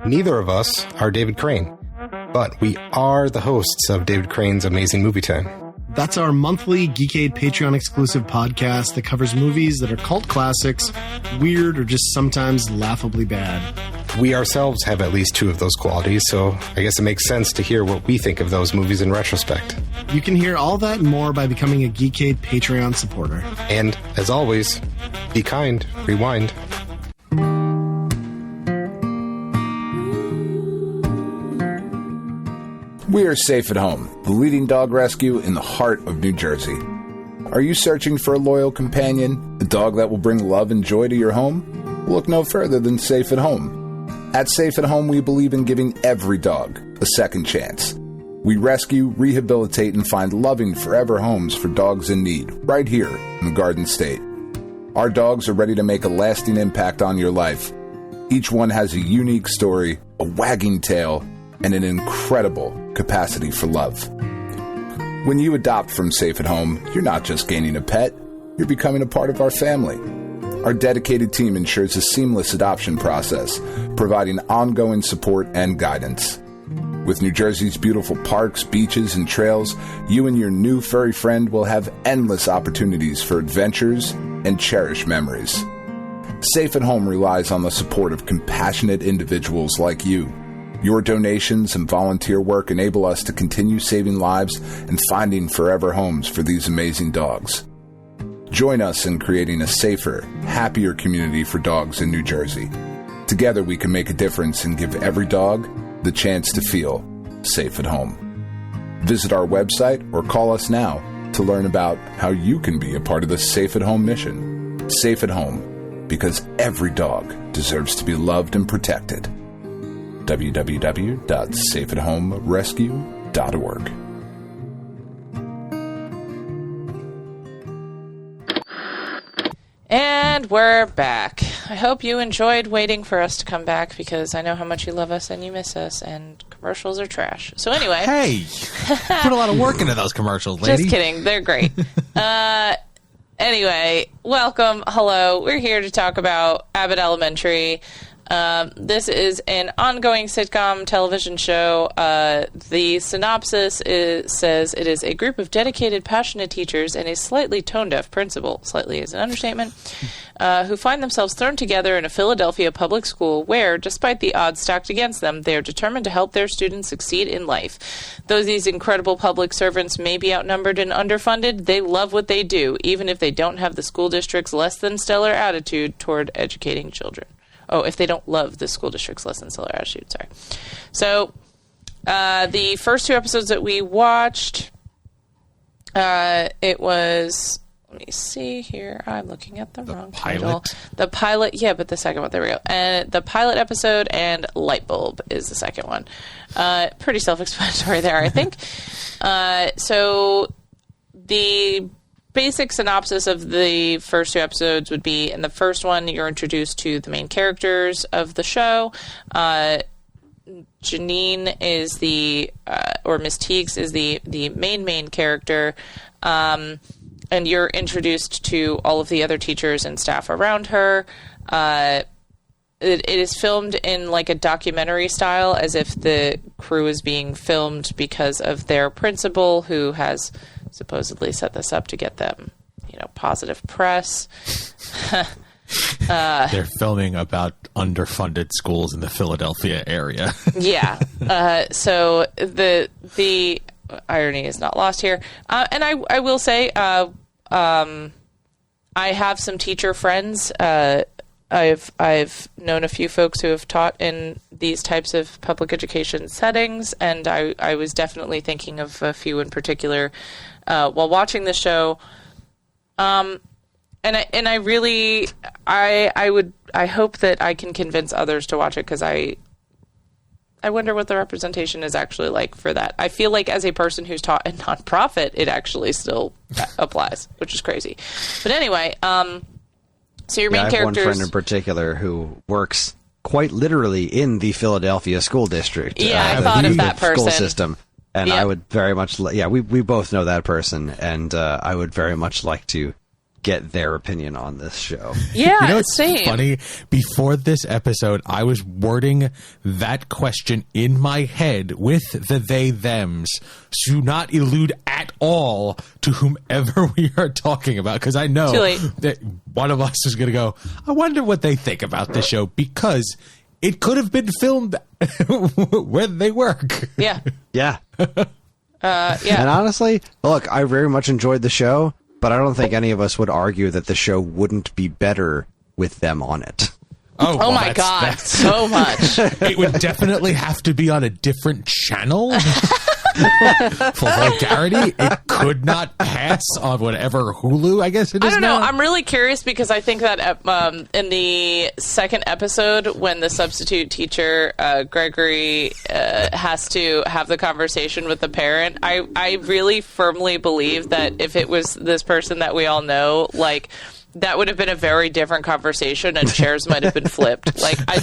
Neither of us are David Crane, but we are the hosts of David Crane's Amazing Movie Time. That's our monthly Geekade Patreon exclusive podcast that covers movies that are cult classics, weird, or just sometimes laughably bad. We ourselves have at least two of those qualities, so I guess it makes sense to hear what we think of those movies in retrospect. You can hear all that and more by becoming a Geekade Patreon supporter. And, as always, be kind, rewind. We are Safe at Home, the leading dog rescue in the heart of New Jersey. Are you searching for a loyal companion, a dog that will bring love and joy to your home? Look no further than Safe at Home. At Safe at Home, we believe in giving every dog a second chance. We rescue, rehabilitate, and find loving forever homes for dogs in need, right here in the Garden State. Our dogs are ready to make a lasting impact on your life. Each one has a unique story, a wagging tail, and an incredible capacity for love. When you adopt from Safe at Home, you're not just gaining a pet, you're becoming a part of our family. Our dedicated team ensures a seamless adoption process, providing ongoing support and guidance. With New Jersey's beautiful parks, beaches, and trails, you and your new furry friend will have endless opportunities for adventures and cherished memories. Safe at Home relies on the support of compassionate individuals like you. Your donations and volunteer work enable us to continue saving lives and finding forever homes for these amazing dogs. Join us in creating a safer, happier community for dogs in New Jersey. Together we can make a difference and give every dog the chance to feel safe at home. Visit our website or call us now to learn about how you can be a part of the Safe at Home mission. Safe at Home, because every dog deserves to be loved and protected. www.safeathomerescue.org. And we're back. I hope you enjoyed waiting for us to come back because I know how much you love us and you miss us, and commercials are trash. So anyway. Hey, put a lot of work into those commercials, lady. Just kidding. They're great. Anyway, welcome. Hello. We're here to talk about Abbot Elementary. This is an ongoing sitcom television show. The synopsis says it is a group of dedicated, passionate teachers and a slightly tone-deaf principal, slightly is an understatement, who find themselves thrown together in a Philadelphia public school where, despite the odds stacked against them, they are determined to help their students succeed in life. Though these incredible public servants may be outnumbered and underfunded, they love what they do, even if they don't have the school district's less-than-stellar attitude toward educating children. Oh, if they don't love the school district's less than stellar attitude, sorry. So, the first two episodes that we watched, it was, let me see here, I'm looking at the wrong title. The pilot, yeah, but the second one, there we go. And the pilot episode and Lightbulb is the second one. Pretty self-explanatory there, I think. So, the basic synopsis of the first two episodes would be, in the first one, you're introduced to the main characters of the show. Janine is the, or Miss Teagues is the main character, and you're introduced to all of the other teachers and staff around her. It is filmed in like a documentary style, as if the crew is being filmed because of their principal, who has supposedly set this up to get them, positive press. They're filming about underfunded schools in the Philadelphia area. Yeah. So the irony is not lost here. And I will say, I have some teacher friends. I've known a few folks who have taught in these types of public education settings, and I was definitely thinking of a few in particular while watching the show. And I really hope that I can convince others to watch it, because I I wonder what the representation is actually like for that. I feel like as a person who's taught a nonprofit, it actually still applies, which is crazy. But anyway, so your main I have characters... one friend in particular who works quite literally in the Philadelphia school district. Yeah, I thought of that school person. system. And I would very much... we both know that person, and I would very much like to get their opinion on this show. Yeah, you know, it's same. Funny. Before this episode, I was wording that question in my head with the they thems to not allude at all to whomever we are talking about, because I know that one of us is going to go, I wonder what they think about this show, because it could have been filmed where they work. Yeah. Yeah. Yeah. And honestly, look, I very much enjoyed the show, but I don't think any of us would argue that the show wouldn't be better with them on it. Oh well, my God, so much. It would definitely have to be on a different channel. For vulgarity, it could not pass on whatever Hulu, I guess it is. I don't know. now. I'm really curious because I think that in the second episode, when the substitute teacher, Gregory, has to have the conversation with the parent, I really firmly believe that if it was this person that we all know, like, that would have been a very different conversation and chairs might have been flipped. Like, I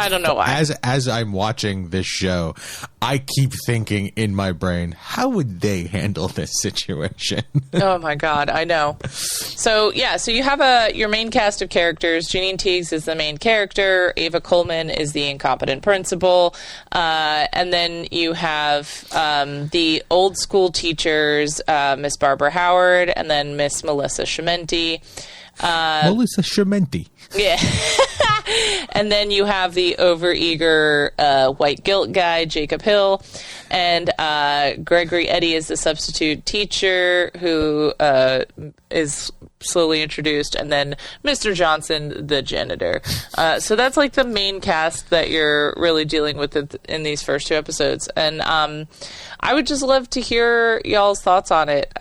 don't know why. As I'm watching this show, I keep thinking in my brain, how would they handle this situation? Oh my God, I know. So you have your main cast of characters. Janine Teagues is the main character. Ava Coleman is the incompetent principal. And then you have the old school teachers, Miss Barbara Howard, and then Miss Melissa Schimenti. Melissa Schimenti. Yeah. And then you have the overeager white guilt guy, Jacob Hill. And Gregory Eddy is the substitute teacher who is slowly introduced. And then Mr. Johnson, the janitor. So that's like the main cast that you're really dealing with in these first two episodes. And I would just love to hear y'all's thoughts on it.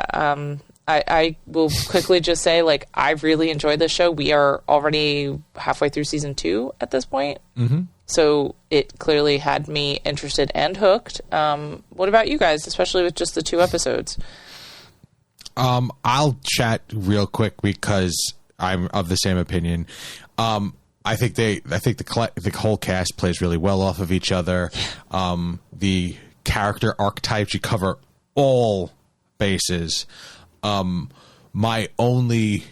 I will quickly just say, like, I really enjoyed this show. We are already halfway through season 2 at this point. Mm-hmm. So it clearly had me interested and hooked. What about you guys, especially with just the 2 episodes? I'll chat real quick because I'm of the same opinion. I think the whole cast plays really well off of each other. The character archetypes, you cover all bases. My only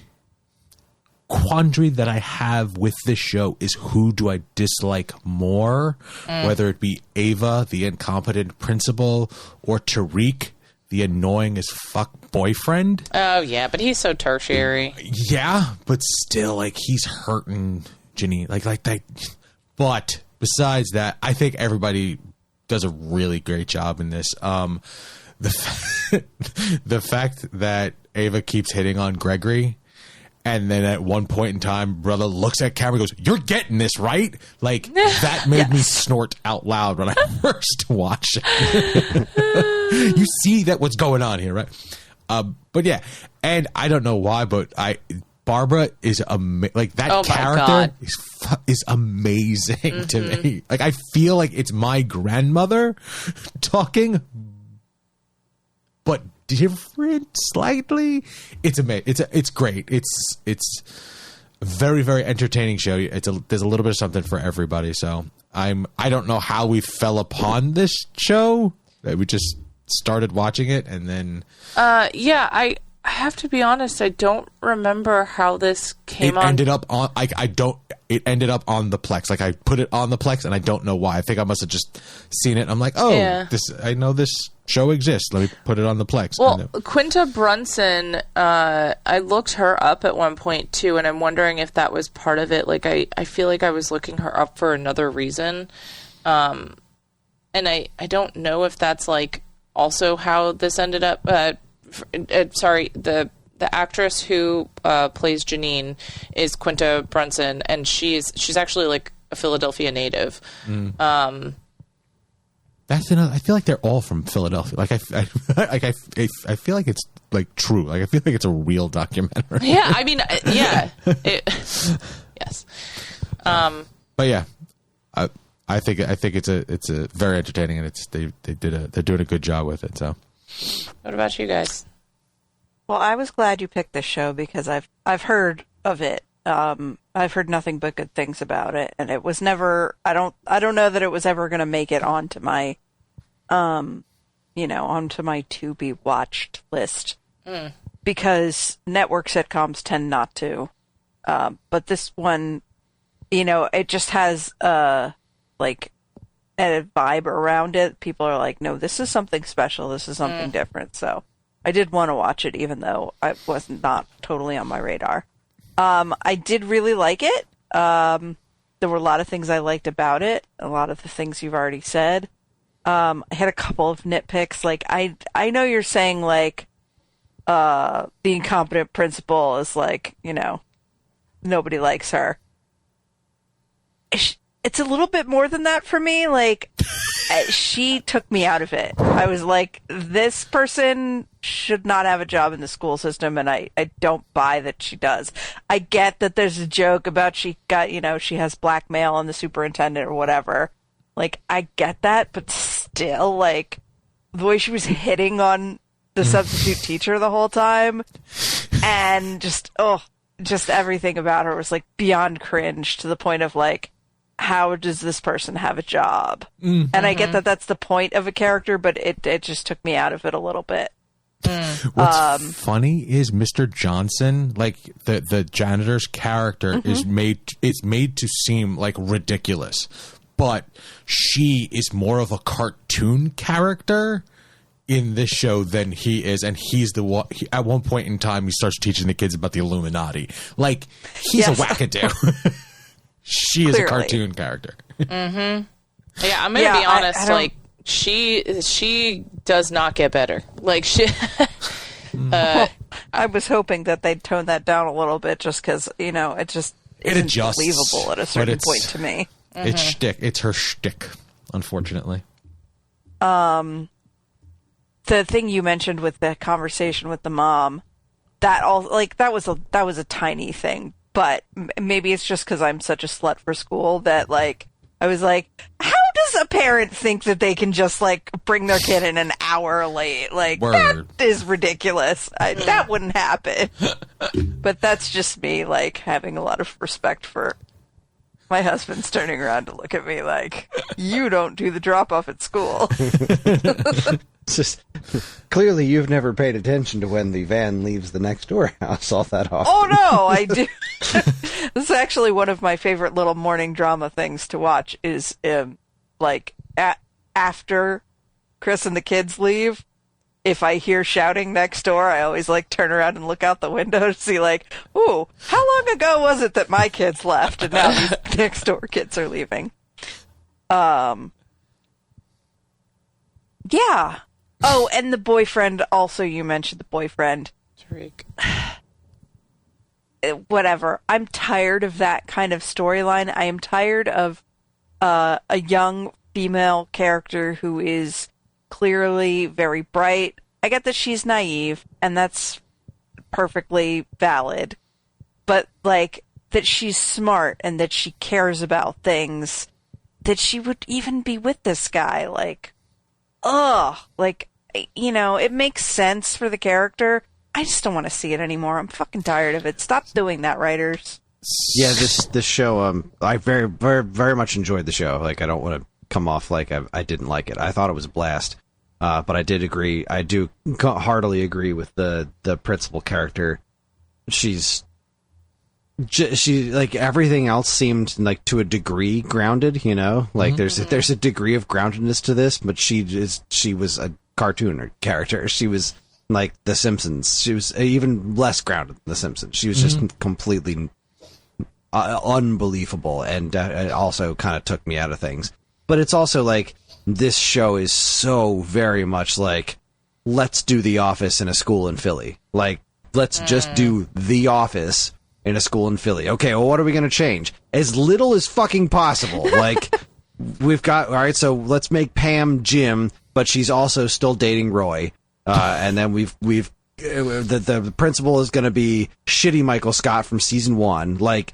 quandary that I have with this show is who do I dislike more, whether it be Ava, the incompetent principal, or Tariq, the annoying as fuck boyfriend. Oh, yeah, but he's so tertiary. Yeah, but still, like, he's hurting Janine. Like that. But besides that, I think everybody does a really great job in this. The fact that Ava keeps hitting on Gregory, and then at one point in time, brother looks at camera and goes, "You're getting this, right?" Like, that made me snort out loud when I first watched it. You see that what's going on here, right? But yeah, and I don't know why, but Barbara is like that character is amazing to me. Like, I feel like it's my grandmother talking, but different slightly. It's amazing. It's great. It's a very, very entertaining show. There's a little bit of something for everybody. So I don't know how we fell upon this show. We just started watching it and then I have to be honest, I don't remember how this came on. Ended up on it ended up on the Plex. Like, I put it on the Plex and I don't know why. I think I must have just seen it. I'm like, I know this show exists. Let me put it on the Plex. Well, Quinta Brunson, I looked her up at one point too, and I'm wondering if that was part of it. Like, I feel like I was looking her up for another reason. And I don't know if that's like also how this ended up. Sorry, the actress who plays Janine is Quinta Brunson, and she's actually like a Philadelphia native. That's another. I feel like they're all from Philadelphia. Like, I feel like it's like true. Like, I feel like it's a real documentary. Yeah, I mean, yeah. Yes. But yeah, I think it's a very entertaining, and they're doing a good job with it. So, what about you guys? Well, I was glad you picked this show because I've heard of it. I've heard nothing but good things about it, and it was never. I don't know that it was ever going to make it onto my, onto my to be watched list, because network sitcoms tend not to. But this one, it just has like a vibe around it. People are like, no, this is something special. This is something different. So I did want to watch it, even though I was not totally on my radar. I did really like it. There were a lot of things I liked about it. A lot of the things you've already said. I had a couple of nitpicks. Like, I know you're saying, like, the incompetent principal is like, nobody likes her. It's a little bit more than that for me. Like, she took me out of it. I was like, this person should not have a job in the school system, and I don't buy that she does. I get that there's a joke about she has blackmail on the superintendent or whatever. Like, I get that, but still, like, the way she was hitting on the substitute teacher the whole time, and just everything about her was, like, beyond cringe, to the point of, like, how does this person have a job? And I get that that's the point of a character, but it just took me out of it a little bit. What's funny is Mr. Johnson, like the janitor's character, is made to seem like ridiculous, but she is more of a cartoon character in this show than he is, and he's the one. At one point in time, he starts teaching the kids about the Illuminati. Like, he's a wackadoo. She is a cartoon character. Yeah, I'm gonna be honest. Like, she does not get better. Like, she. I was hoping that they'd tone that down a little bit, just because it just isn't adjusts, believable at a certain point to me. It's shtick. It's her shtick, unfortunately. The thing you mentioned with the conversation with the mom, that was a tiny thing. But maybe it's just because I'm such a slut for school that, like, I was like, how does a parent think that they can just, like, bring their kid in an hour late? Like, that is ridiculous. That wouldn't happen. But that's just me, like, having a lot of respect for my husband's turning around to look at me like, you don't do the drop-off at school. It's just, clearly you've never paid attention to when the van leaves the next door house all that often. Oh, no, I do. This is actually one of my favorite little morning drama things to watch is, after Kris and the kids leave, if I hear shouting next door, I always, like, turn around and look out the window to see, like, ooh, how long ago was it that my kids left and now these next door kids are leaving? Yeah. Oh, and the boyfriend, also, you mentioned the boyfriend. Tariq. Whatever. I'm tired of that kind of storyline. I am tired of a young female character who is clearly very bright. I get that she's naive, and that's perfectly valid. But, like, that she's smart and that she cares about things, that she would even be with this guy, like, like, it makes sense for the character. I just don't want to see it anymore. I'm fucking tired of it. Stop doing that, writers. Yeah, this show, I very, very, very much enjoyed the show. Like, I don't want to come off like I didn't like it. I thought it was a blast. But I did agree. I do heartily agree with the principal character. She like, everything else seemed like to a degree grounded, like there's a degree of groundedness to this, but she was a cartoon character. She was like The Simpsons. She was even less grounded than The Simpsons. She was just completely unbelievable, and also kind of took me out of things. But it's also like, this show is so very much like, let's do The Office in a school in Philly. Like, let's just do The Office in a school in Philly. Okay, well, what are we going to change? As little as fucking possible. Like, we've got, all right, so let's make Pam Jim, but she's also still dating Roy. And then the principal is going to be shitty Michael Scott from season 1. Like,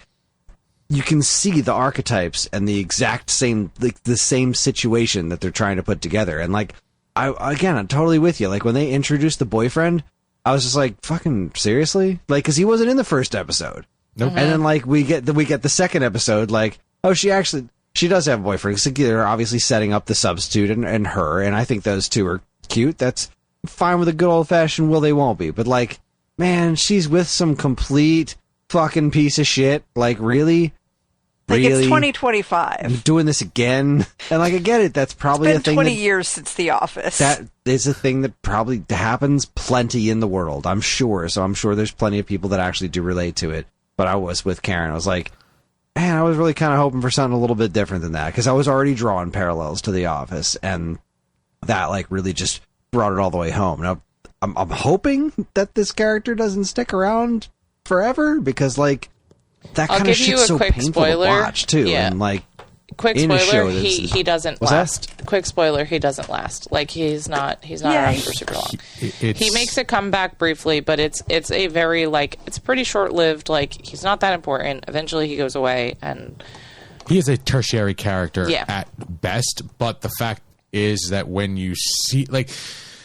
you can see the archetypes and the exact same, like the same situation that they're trying to put together. And like, I'm totally with you. Like when they introduced the boyfriend, I was just like, fucking seriously? Like, cause he wasn't in the first episode. Nope. And then like we get the second episode, like, oh, she does have a boyfriend. So they're obviously setting up the substitute and her. And I think those two are cute. That's fine with a good old fashioned will they won't be. But like, man, she's with some complete fucking piece of shit. Like, really? Like, really? it's 2025. I'm doing this again? And like, I get it. That's probably It's a thing. been 20 years since The Office. That is a thing that probably happens plenty in the world, I'm sure. So I'm sure there's plenty of people that actually do relate to it. But I was with Karen. I was like, man, I was really kind of hoping for something a little bit different than that, because I was already drawing parallels to The Office, and that like really just brought it all the way home. Now, I'm hoping that this character doesn't stick around forever, because like that kind of shit's so painful to watch too. Yeah. And like, quick in a show spoiler, he doesn't What's last. Quick spoiler, he doesn't last. Like he's not around for super long. He makes a comeback briefly, but it's a very like it's pretty short lived. Like he's not that important. Eventually, he goes away, and he is a tertiary character Yeah. at best. But the fact is that when you see like,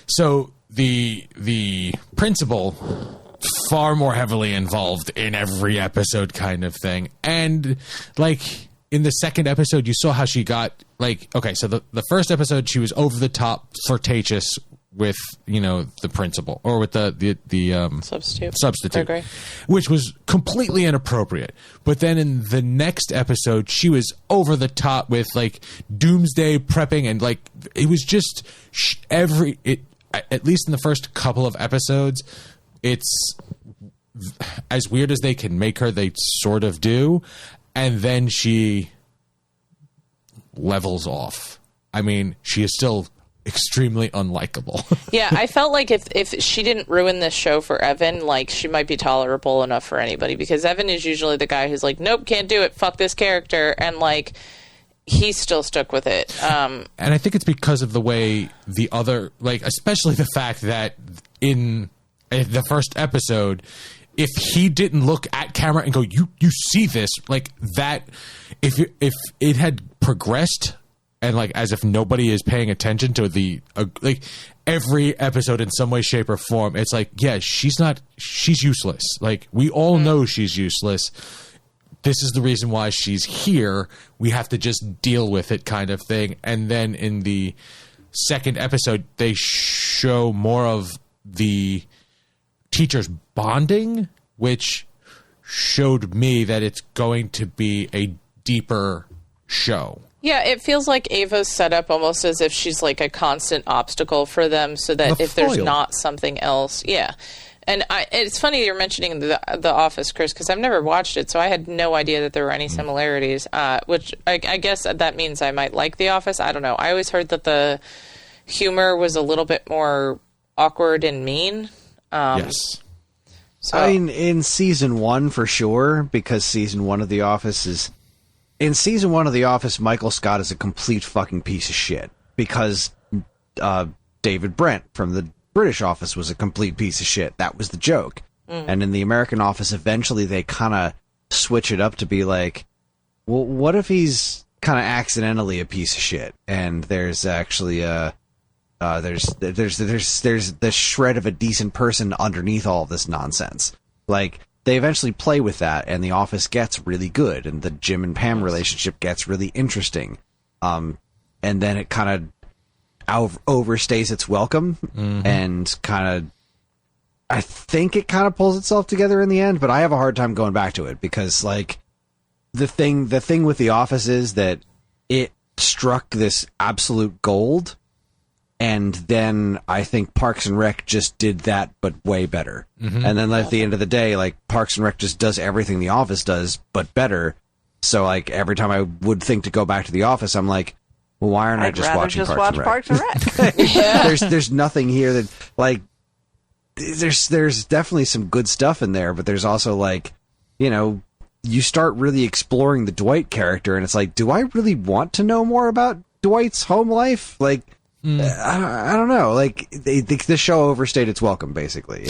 so the principal far more heavily involved in every episode, kind of thing, and like. In the second episode, you saw how she got, like, okay, so the first episode, she was over the top flirtatious with, you know, the principal, or with the substitute, which was completely inappropriate. But then in the next episode, she was over the top with, like, doomsday prepping, and, like, it was just at least in the first couple of episodes, it's as weird as they can make her, they sort of do. And then she levels off. I mean, she is still extremely unlikable. Yeah, I felt like if she didn't ruin this show for Evan, like she might be tolerable enough for anybody, because Evan is usually the guy who's like, nope, can't do it, fuck this character, and like he's still stuck with it. And I think it's because of the way the other, like, especially the fact that in the first episode, if he didn't look at camera and go, you see this, like that, if it had progressed and like as if nobody is paying attention to the like every episode in some way, shape, or form, it's like, yeah, she's useless. Like we all know she's useless. This is the reason why she's here. We have to just deal with it, kind of thing. And then in the second episode, they show more of the teachers bonding, which showed me that it's going to be a deeper show. Yeah, it feels like Ava's set up almost as if she's like a constant obstacle for them, so that if there's not something else, yeah. And it's funny you're mentioning the Office, Kris, because I've never watched it, so I had no idea that there were any similarities. Which I guess that means I might like The Office. I don't know. I always heard that the humor was a little bit more awkward and mean. Yes. So. I mean, in season 1 for sure, because season 1 of The Office is... In season 1 of The Office, Michael Scott is a complete fucking piece of shit, because David Brent from the British Office was a complete piece of shit. That was the joke. And in the American Office, eventually they kind of switch it up to be like, well, what if he's kind of accidentally a piece of shit? And there's actually there's the shred of a decent person underneath all of this nonsense. Like, they eventually play with that, and The Office gets really good, and the Jim and Pam relationship gets really interesting. And then it kind of overstays its welcome, and kind of, I think it kind of pulls itself together in the end, but I have a hard time going back to it, because, like, the thing with The Office is that it struck this absolute gold, and then I think Parks and Rec just did that, but way better. And then at the end of the day, like, Parks and Rec just does everything The Office does, but better. So, like, every time I would think to go back to The Office, I'm like, well, why aren't I just watching Parks and Rec? Yeah. There's nothing here that, like, there's definitely some good stuff in there, but there's also, like, you know, you start really exploring the Dwight character, and it's like, do I really want to know more about Dwight's home life? Like, I don't know. Like, the show overstayed its welcome, basically.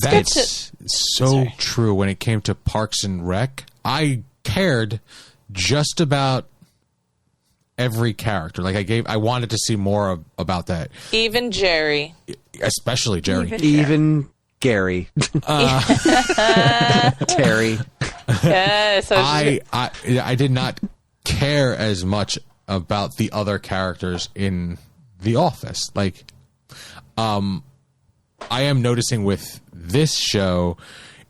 That's so true when it came to Parks and Rec. I cared just about every character. Like I wanted to see more about that. Even Jerry. Especially Jerry. Even Gary. Terry. Yes. I did not care as much about the other characters in The Office. Like, I am noticing with this show,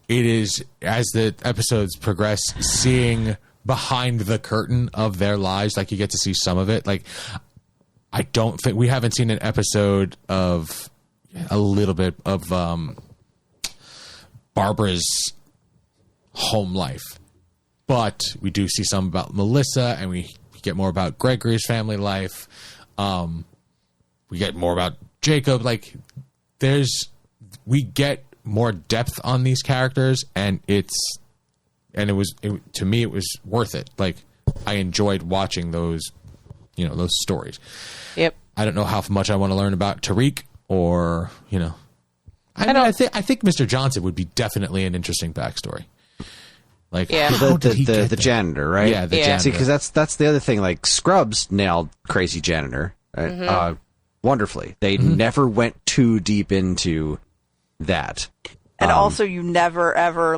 it is, as the episodes progress, seeing behind the curtain of their lives. Like, you get to see some of it. Like, I don't think we haven't seen an episode of a little bit of Barbara's home life, but we do see some about Melissa, and we get more about Gregory's family life. We get more about Jacob. Like, we get more depth on these characters, and to me, it was worth it. Like, I enjoyed watching those stories. Yep. I don't know how much I want to learn about Tariq, or, I think Mr. Johnson would be definitely an interesting backstory. Like, yeah. The janitor, right? Yeah, the janitor. See, because that's the other thing. Like, Scrubs nailed crazy janitor wonderfully. They never went too deep into that. And also, you never ever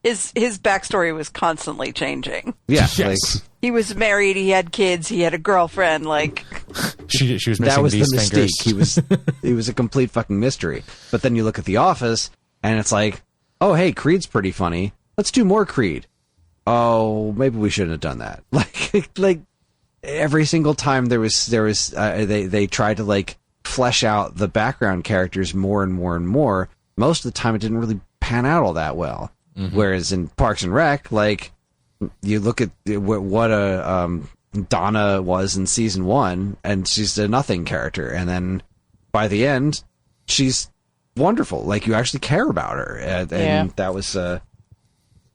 his backstory was constantly changing. Yeah, yes. like, he was married, he had kids, he had a girlfriend. She was missing that was these the fingers. mystique. He was a complete fucking mystery. But then you look at The Office, and it's like, oh hey, Creed's pretty funny. Let's do more Creed. Oh, maybe we shouldn't have done that. Like every single time there was they tried to flesh out the background characters more and more and more. Most of the time, it didn't really pan out all that well. Mm-hmm. Whereas in Parks and Rec, you look at what Donna was in season 1, and she's a nothing character, and then by the end, she's wonderful. Like, you actually care about her, and that was.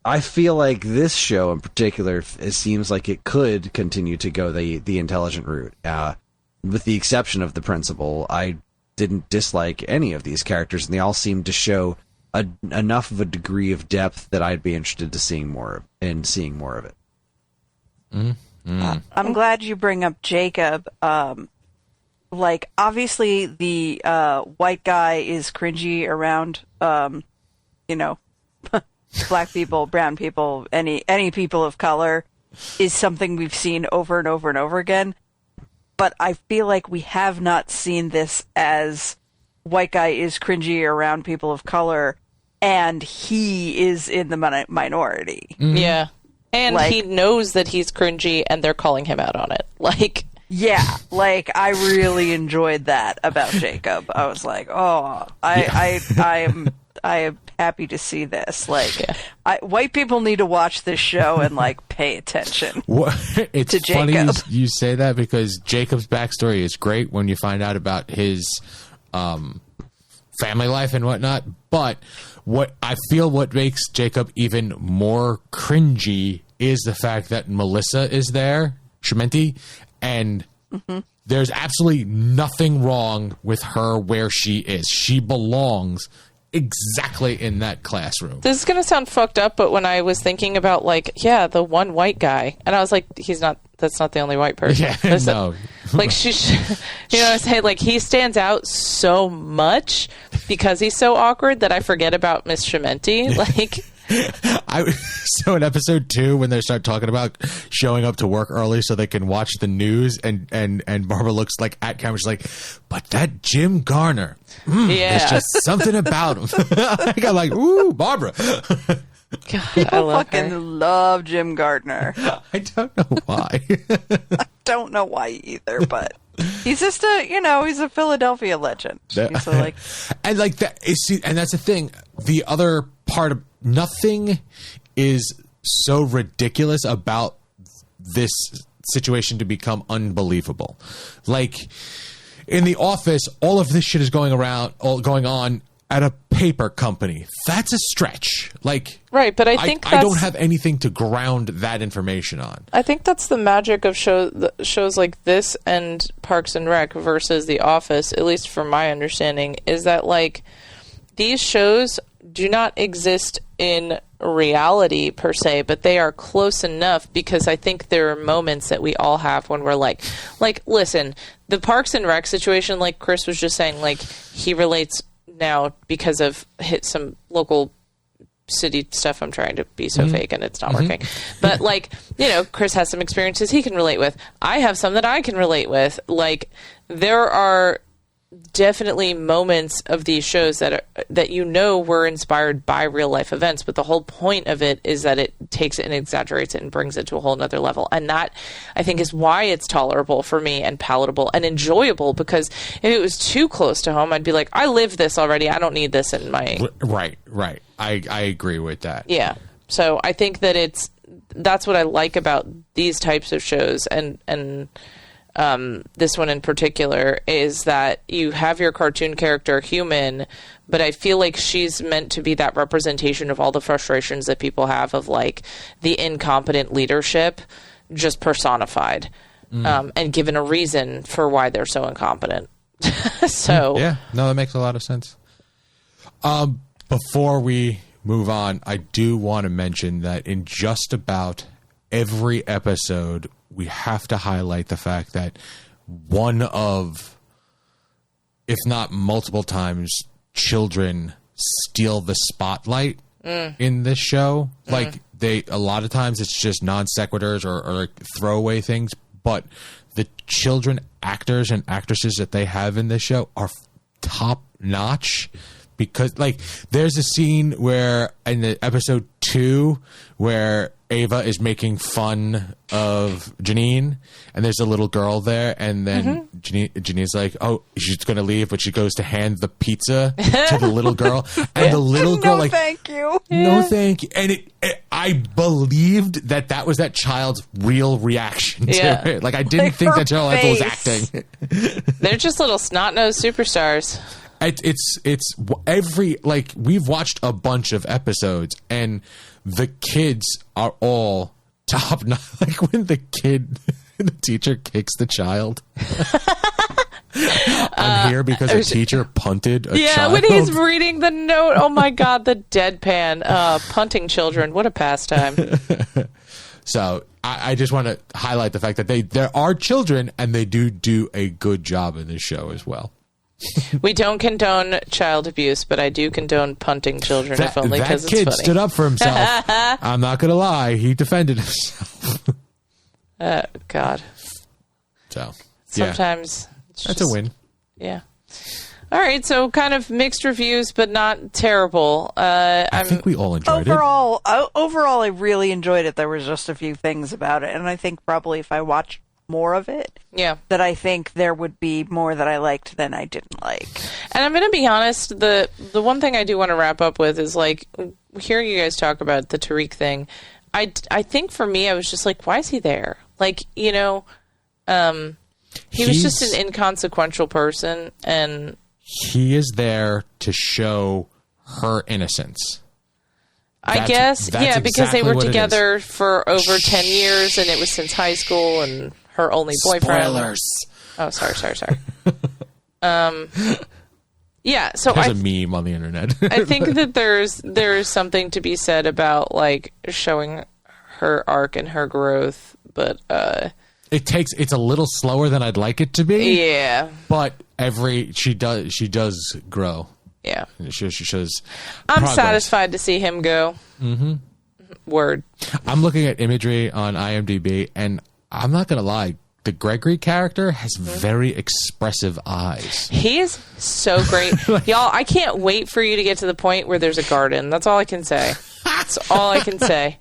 I feel like this show in particular, it seems like it could continue to go the intelligent route. With the exception of the principal, I didn't dislike any of these characters, and they all seemed to show enough of a degree of depth that I'd be interested to seeing more of it. I'm glad you bring up Jacob. Obviously the white guy is cringy around, black people, brown people, any people of color is something we've seen over and over and over again. But I feel like we have not seen this as white guy is cringy around people of color, and he is in the minority. Mm-hmm. Yeah. And he knows that he's cringy, and they're calling him out on it. Yeah, I really enjoyed that about Jacob. I was like, oh, I am happy to see this. White people need to watch this show and pay attention. It's to funny Jacob. you say that, because Jacob's backstory is great when you find out about his family life and whatnot. But what makes Jacob even more cringy is the fact that Melissa is there, Shementi, and there's absolutely nothing wrong with her where she is. She belongs exactly in that classroom. This is going to sound fucked up, but when I was thinking about the one white guy, and I was like, that's not the only white person. Yeah, no. She, I say, he stands out so much because he's so awkward that I forget about Miss Shementi. So in episode 2, when they start talking about showing up to work early so they can watch the news, and Barbara looks at camera, she's but that Jim Garner, there's just something about him. I'm like, ooh, Barbara. God, People love Jim Gardner. I don't know why. I don't know why either, but he's just he's a Philadelphia legend. And that. And that's the thing. The other part of nothing is so ridiculous about this situation to become unbelievable. In The Office, all of this shit is going on at a paper company. That's a stretch. Right, but I think I don't have anything to ground that information on. I think that's the magic of shows like this and Parks and Rec versus The Office, at least from my understanding, is that these shows do not exist in reality per se, but they are close enough because I think there are moments that we all have when we're like, listen, the Parks and Rec situation, like Kris was just saying, like, he relates now because of some local city stuff. I'm trying to be so fake and it's not working. But like, Kris has some experiences he can relate with. I have some that I can relate with. Like, there are definitely moments of these shows that were inspired by real life events, but the whole point of it is that it takes it and exaggerates it and brings it to a whole nother level. And that, I think, is why it's tolerable for me and palatable and enjoyable, because if it was too close to home, I'd be like, I live this already. I don't need this in my... Right. I agree with that. Yeah. So I think that that's what I like about these types of shows, and this one in particular, is that you have your cartoon character human, but I feel like she's meant to be that representation of all the frustrations that people have of like the incompetent leadership just personified, and given a reason for why they're so incompetent. So yeah, no, that makes a lot of sense. Before we move on, I do want to mention that in just about every episode, we have to highlight the fact that one of, if not multiple times, children steal the spotlight in this show. Like, a lot of times it's just non sequiturs or like throwaway things, but the children actors and actresses that they have in this show are top notch. Because, like, there's a scene where in the episode 2 where Ava is making fun of Janine, and there's a little girl there, and then Janine's like, oh, she's going to leave, but she goes to hand the pizza to the little girl, and the little girl, like, thank you. No, thank you. And I believed that was that child's real reaction to it. Like, I didn't think that child was acting. They're just little snot-nosed superstars. It's every, like, we've watched a bunch of episodes and the kids are all top notch. Like when the teacher kicks the child. I'm here because a teacher punted a child. Yeah, when he's reading the note. Oh my God, the deadpan. Punting children. What a pastime. So I just want to highlight the fact that there are children and they do a good job in this show as well. We don't condone child abuse, but I do condone punting children, if only because it's funny. That kid stood up for himself. I'm not going to lie. He defended himself. God. So, sometimes that's a win. Yeah. All right, so kind of mixed reviews, but not terrible. I think we all enjoyed it. Overall, I really enjoyed it. There was just a few things about it, and I think probably if I watched more of it, that I think there would be more that I liked than I didn't like. And I'm going to be honest, the one thing I do want to wrap up with is, like, hearing you guys talk about the Tariq thing, I think for me, I was just like, why is he there? Like, he was just an inconsequential person, and he is there to show her innocence. I guess, because exactly they were together for over 10 years, and it was since high school, and her only boyfriend. Spoilers. Oh, sorry. Yeah, so there's a meme on the internet. I think that there's something to be said about, like, showing her arc and her growth, but it's a little slower than I'd like it to be. Yeah, but she does grow. Yeah, she shows. I'm progress. Satisfied to see him go. Mm-hmm. Word. I'm looking at imagery on IMDb, and I'm not gonna lie. The Gregory character has very expressive eyes. He is so great. Y'all, I can't wait for you to get to the point where there's a garden. That's all I can say. That's all I can say.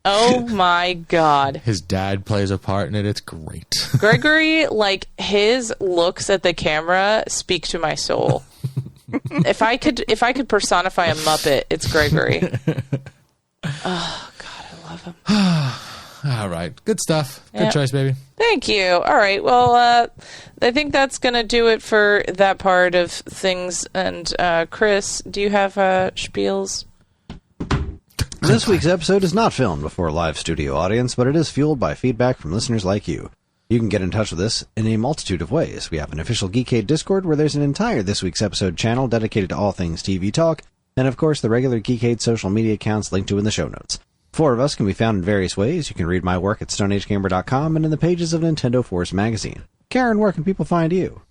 Oh my God. His dad plays a part in it. It's great. Gregory, like, his looks at the camera speak to my soul. If I could personify a Muppet, it's Gregory. Oh God, I love him. All right. Good stuff. Good choice, baby. Thank you. All right. Well, I think that's going to do it for that part of things. And Kris, do you have spiels? This week's episode is not filmed before a live studio audience, but it is fueled by feedback from listeners like you. You can get in touch with us in a multitude of ways. We have an official Geekade Discord where there's an entire This Week's Episode channel dedicated to all things TV talk, and of course the regular Geekade social media accounts linked to in the show notes. 4 of us can be found in various ways. You can read my work at StoneAgeGamer.com and in the pages of Nintendo Force magazine. Karen, where can people find you?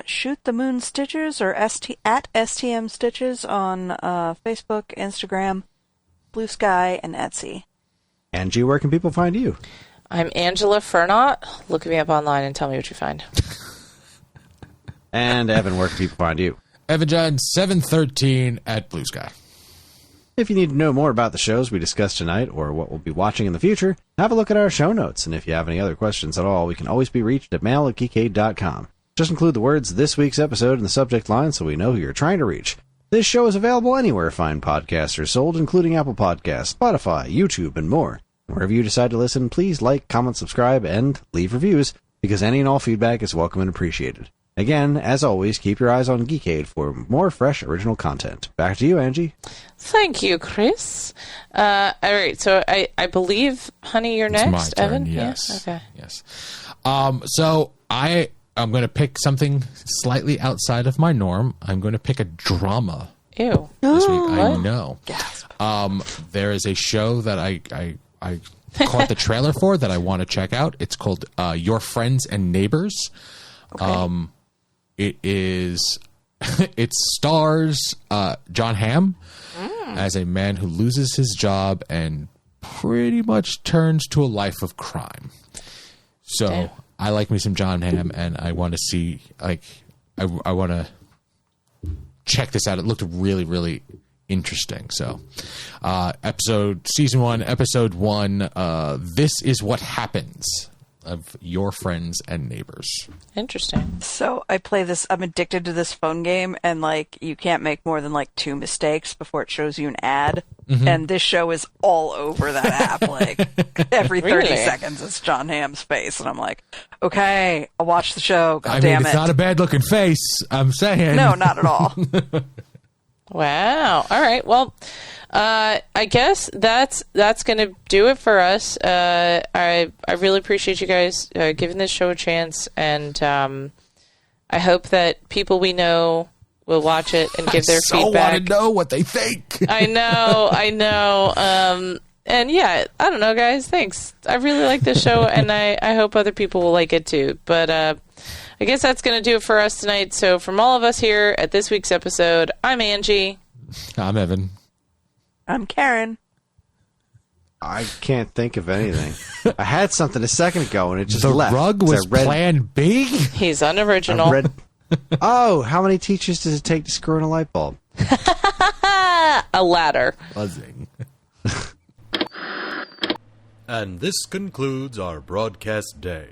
Shoot the Moon Stitches or at STM Stitches on Facebook, Instagram, Blue Sky, and Etsy. Angie, where can people find you? I'm Angela Fernot. Look me up online and tell me what you find. And Evan, where can people find you? Evan John 713 at Blue Sky. If you need to know more about the shows we discussed tonight or what we'll be watching in the future, have a look at our show notes. And if you have any other questions at all, we can always be reached at mail@geekade.com. Just include the words "this week's episode" in the subject line so we know who you're trying to reach. This show is available anywhere fine podcasts are sold, including Apple Podcasts, Spotify, YouTube, and more. Wherever you decide to listen, please like, comment, subscribe, and leave reviews, because any and all feedback is welcome and appreciated. Again, as always, keep your eyes on Geekade for more fresh, original content. Back to you, Angie. Thank you, Kris. All right, so I believe, honey, you're next. It's my turn, Evan? yes. Yeah? Okay. Yes. So I'm going to pick something slightly outside of my norm. I'm going to pick a drama Ew. this week. I know. Gasp. There is a show that I caught the trailer for that I want to check out. It's called Your Friends and Neighbors. Okay. It stars John Hamm as a man who loses his job and pretty much turns to a life of crime. So Damn. I like me some John Hamm, and I want to see, I want to check this out. It looked really, really interesting. So season 1, episode 1, This Is What Happens, of Your Friends and Neighbors. Interesting. So I play this, I'm addicted to this phone game, and like you can't make more than like 2 mistakes before it shows you an ad. Mm-hmm. And this show is all over that app. Like every 30 Really? seconds it's John Hamm's face. And I'm like, okay, I'll watch the show. God I damn mean, it's it. not a bad looking face, I'm saying. No, not at all. Wow. All right. Well, I guess that's going to do it for us. I really appreciate you guys giving this show a chance, and I hope that people we know will watch it and give their feedback. I want to know what they think. I know. And yeah, I don't know, guys. Thanks. I really like this show, and I hope other people will like it too. But I guess that's going to do it for us tonight. So from all of us here at this week's episode, I'm Angie. I'm Evan. I'm Karen. I can't think of anything. I had something a second ago and it just The left. rug was Plan B? He's unoriginal. Oh, how many teachers does it take to screw in a light bulb? A ladder. Buzzing. And this concludes our broadcast day.